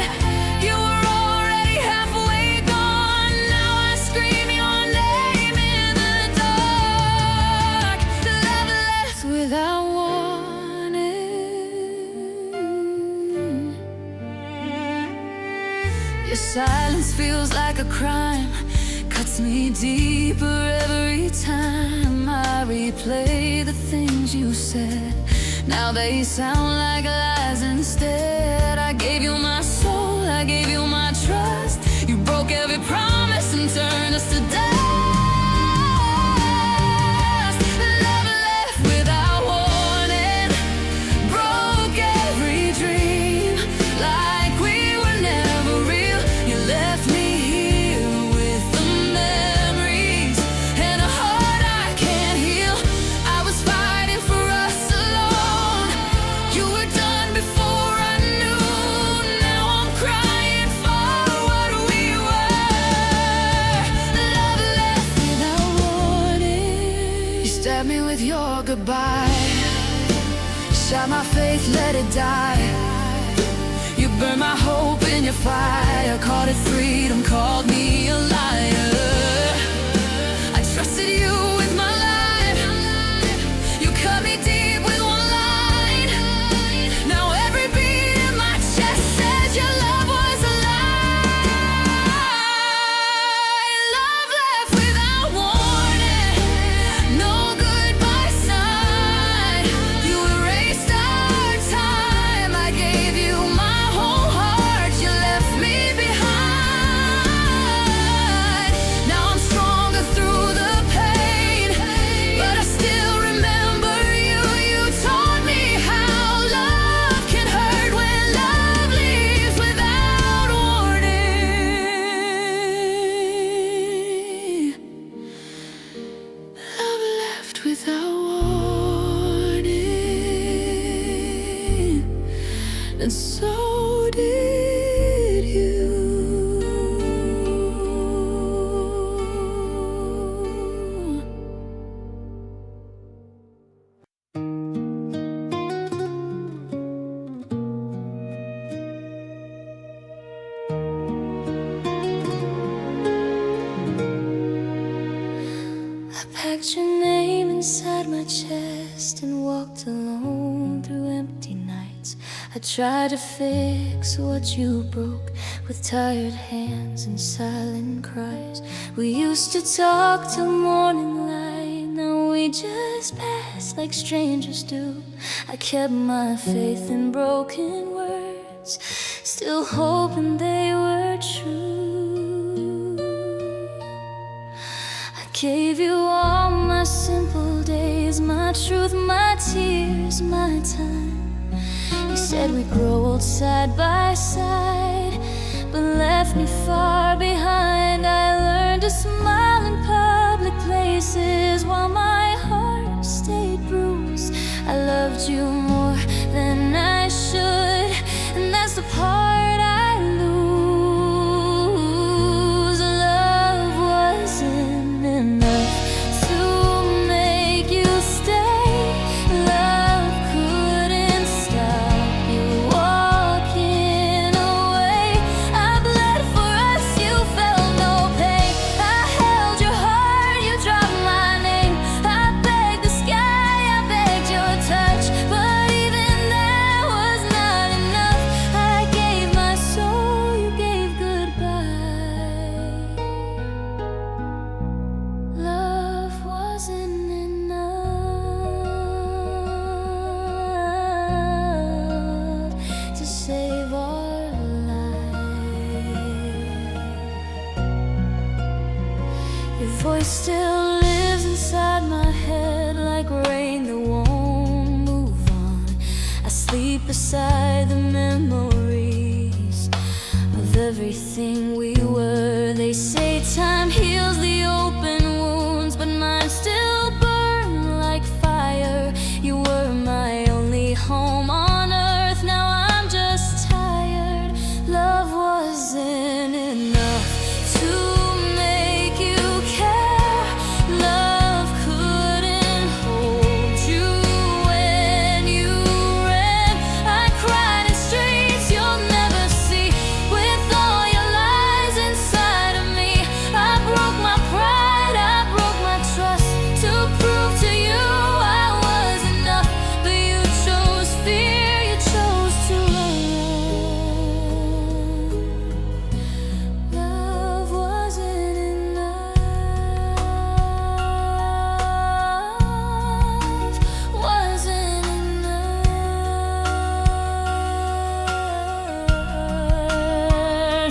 You were already halfway gone. Now I scream your name in the dark. Love left without warning. Your silence feels like a crime, cuts me deeper every time I replay the things you said. Now they sound like lies instead. I gave you my soul, I gave you my trust. You broke every promise and turned us to dust. Love left without warning, broke every dream, like we were never real. You left me here with the memories and a heart I can't heal. I was fighting for us alone. You were done before I knew. Now I'm crying for what we were. Love left without warning. You stabbed me with your goodbye, shot my faith, let it die. You burned my hope in your fire, called it freedom, called me a liar. I trusted you with my life, you cut me deep with one line. Now every beat in my chest says your love was a lie. Love left without warning, no goodbye sign. You erased our time, I gave you my whole heart. You left me behind. Now I'm stronger through the pain, but I still remember you. You taught me how love can hurt when love leaves without warning. Love left without warning, and so did you. I packed your name inside my chest and walked alone through empty nights. I tried to fix what you broke with tired hands and silent cries. We used to talk till morning light, now we just pass like strangers do. I kept my faith in broken words, still hoping they were true. I gave you all my simple days, my truth, my tears, my time. You said we'd grow old side by side, but left me far behind. I learned to smile in public places while my heart stayed bruised. I loved you more voice still lives inside my head like rain that won't move on. I sleep beside the memories of everything we were. They say time heals the open wounds, but mine still burn like fire. You were my only home on earth. Now I'm just tired. Love wasn't enough to make you care. Love couldn't hold you when you ran. I cried in streets you'll never see, with all your lies inside of me. I broke my pride, I broke my trust, to prove to you I was enough. But you chose fear, you chose to run. Love wasn't enough, wasn't enough.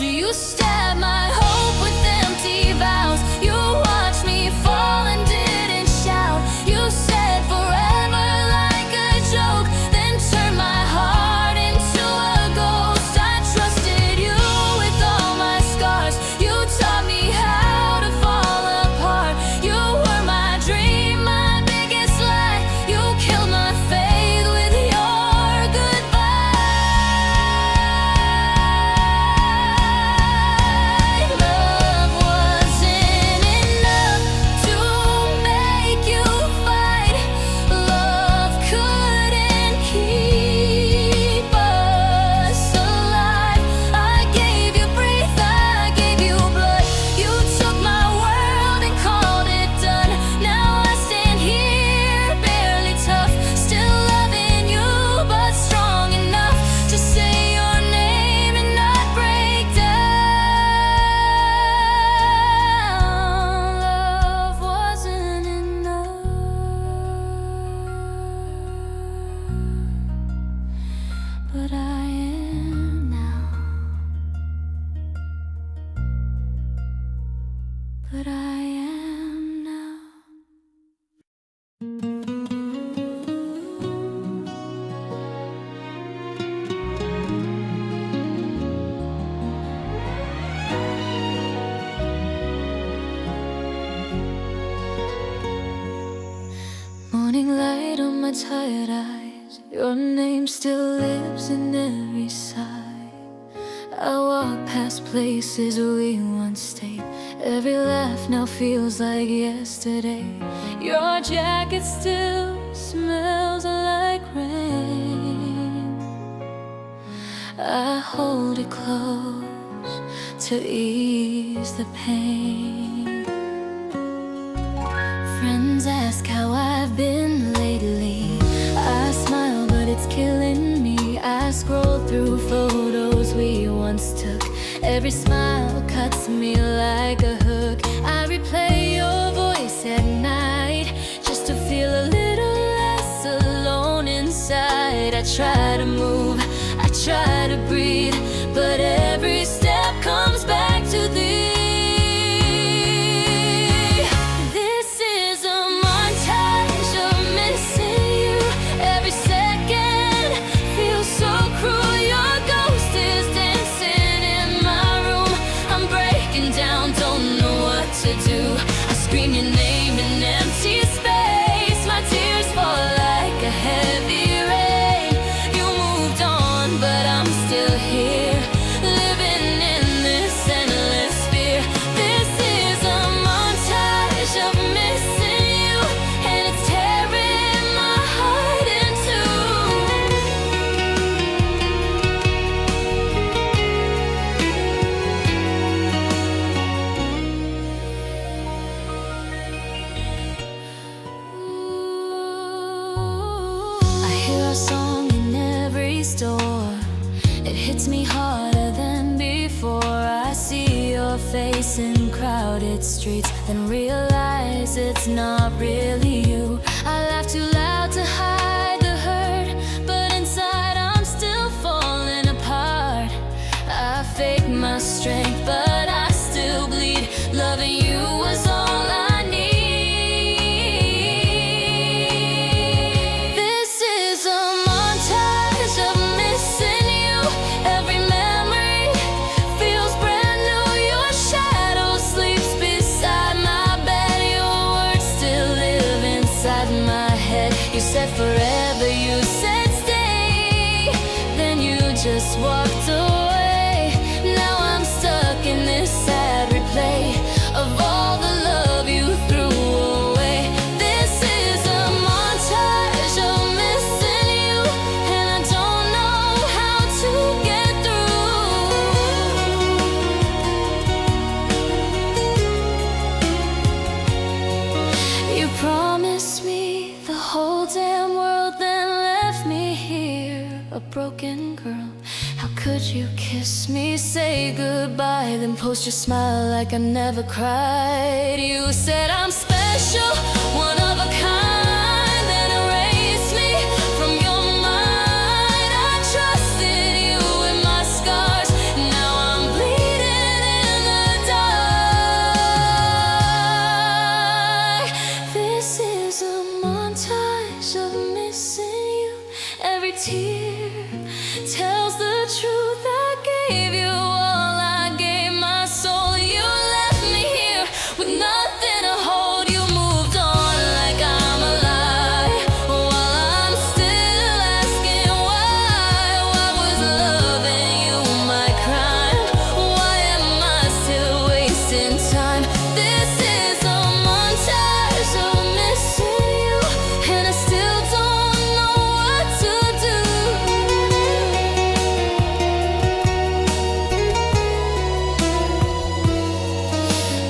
You stabbed my hope with empty vows. You watched me fall and didn't shout. You said forever like a joke, then turned my heart into a ghost. I trusted you with all my scars. You taught me how to fall apart. You were my dream, my biggest lie. You killed my faith with your goodbye. Love wasn't enough to make you fight. Love couldn't keep us alive. I gave you breath, I gave you blood. You took my world and called it done. Now I stand here, barely tough, still loving you, but strong enough to say your name and not break down. Love wasn't enough, but I am now. But I am now. Morning light on my tired eyes, your name still lives in every sigh. I walk past places we once stayed. Every laugh now feels like yesterday. Your jacket still smells like rain. I hold it close to ease the pain. Friends ask how I've been lately. I smile, but it's killing me. I scroll through photos we once took. Every smile cuts me like a hook. I replay your voice at night just to feel a little less alone inside. I try to move, I try to breathe, but every step comes back to thee. This is a montage of missing you. Every second feels so cruel. Your ghost is dancing in my room. I'm breaking down, don't know what to do. I scream your name in empty space. My tears fall like a heavy rain. You moved on, but I'm still here, living in this endless fear. This is a montage of missing you, and it's tearing my heart in two. I hear a song in every store. It hits me harder than before. I see your face in crowded streets, then realize it's not really you. I laugh too loud to hide the hurt, but inside I'm still falling apart. I fake my strength, but I still bleed. Loving you was all I just walked away. Now I'm stuck in this sad replay of all the love you threw away. This is a montage of missing you, and I don't know how to get through. You promised me the whole damn world, then left me here, a broken girl. How could you kiss me, say goodbye, then post your smile like I never cried? You said I'm special, one of a kind, then erased me from your mind. I trusted you with my scars, now I'm bleeding in the dark. This is a montage of missing you. Every tear tells the truth. I gave you all, I gave my soul. You left me here with nothing to hold. You moved on like I'm alive, while I'm still asking why. Why was loving you my crime? Why am I still wasting time? This is a montage of missing you, and I still don't know what to do.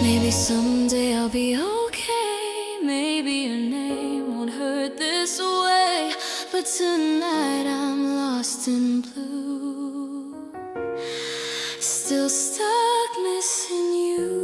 Maybe someday I'll be okay. Maybe your name won't hurt this way. But tonight I'm lost in blue, still stuck missing you.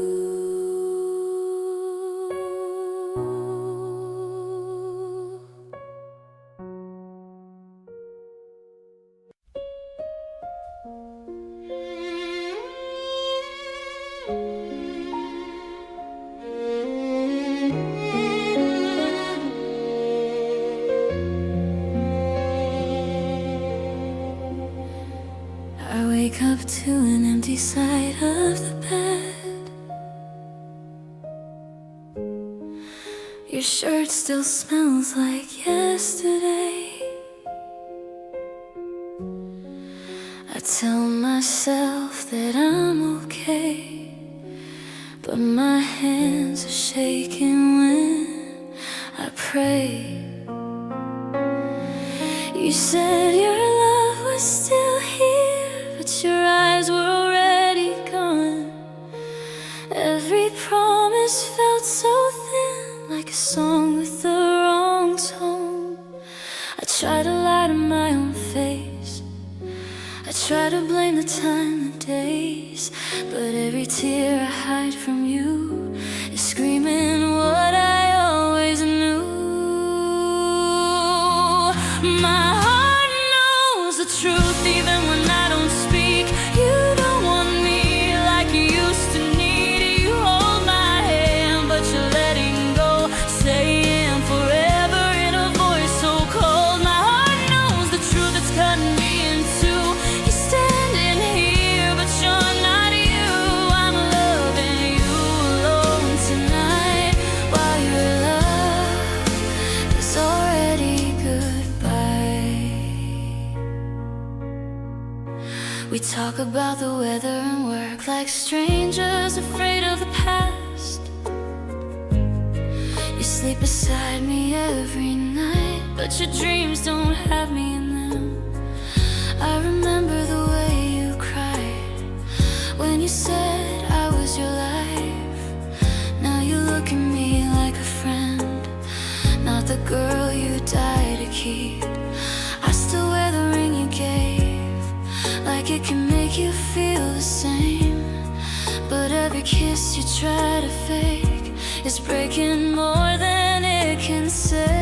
I wake up to an empty side of the bed. Your shirt still smells like yesterday. I tell myself that I'm okay, but my hands are shaking when I pray. You said your love was still here, but your eyes were already gone. Every promise felt so thin, like a song with the wrong tone. I try to lie to my own face, I try to blame the time, the days, but every tear I hide from you is screaming what I always knew. My heart knows the truth even when I don't speak. You don't want me like you used to need. You hold my hand, but you're letting go, saying forever in a voice so cold. My heart knows the truth that's cutting me in two. You're standing here, but you're not you. I'm loving you alone tonight, while your love is already goodbye. We talk about the weather and work like strangers afraid of the past. You sleep beside me every night, but your dreams don't have me in them. I remember the way you cried when you said I was your life. Now you look at me like a friend, not the girl you died to keep. I still wear the ring you gave, like it can make you feel the same. But every kiss you try to fake is breaking more than it can save.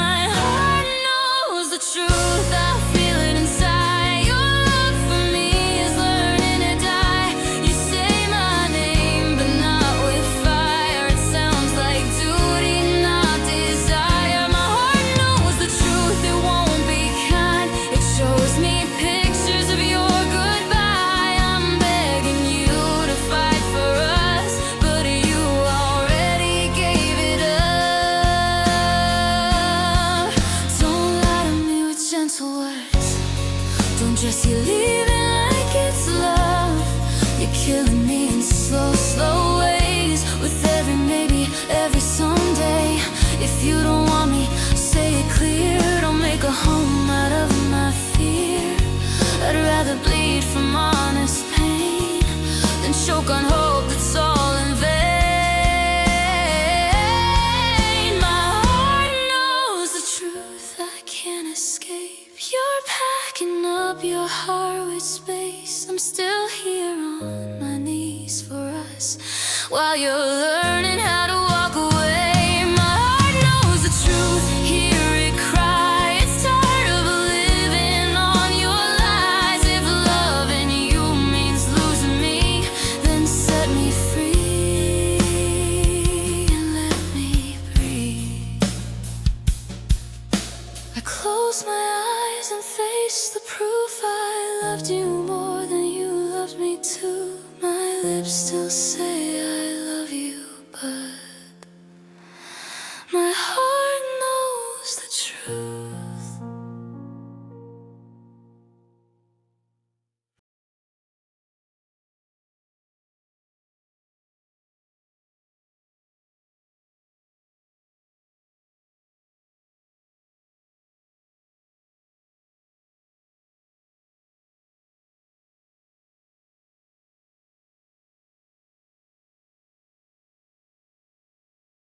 My heart knows the truth, I feel it inside. Your love for me is learning to die. You say my name, but not with fire. It sounds like duty, not desire. My heart knows the truth, it won't be kind. It shows me pictures of your goodbye. I'm begging you to fight for us, but you already gave it up. Don't lie to me with else words. Don't just you leaving like it's love. You're killing me in slow, slow ways. With every maybe, every someday. If you don't want me, say it clear. Don't make a home out of my fear. I'd rather bleed from honest pain than choke on hope that's all in vain. My heart knows the truth I can't escape. You're packing up your heart with space. I'm still here on my knees for us while you're learning how to walk away. My heart knows the truth, hear it cry. It's tired of living on your lies. If loving you means losing me, then set me free and let me breathe. I close my eyes and face the proof I loved you more than you loved me too. My lips still say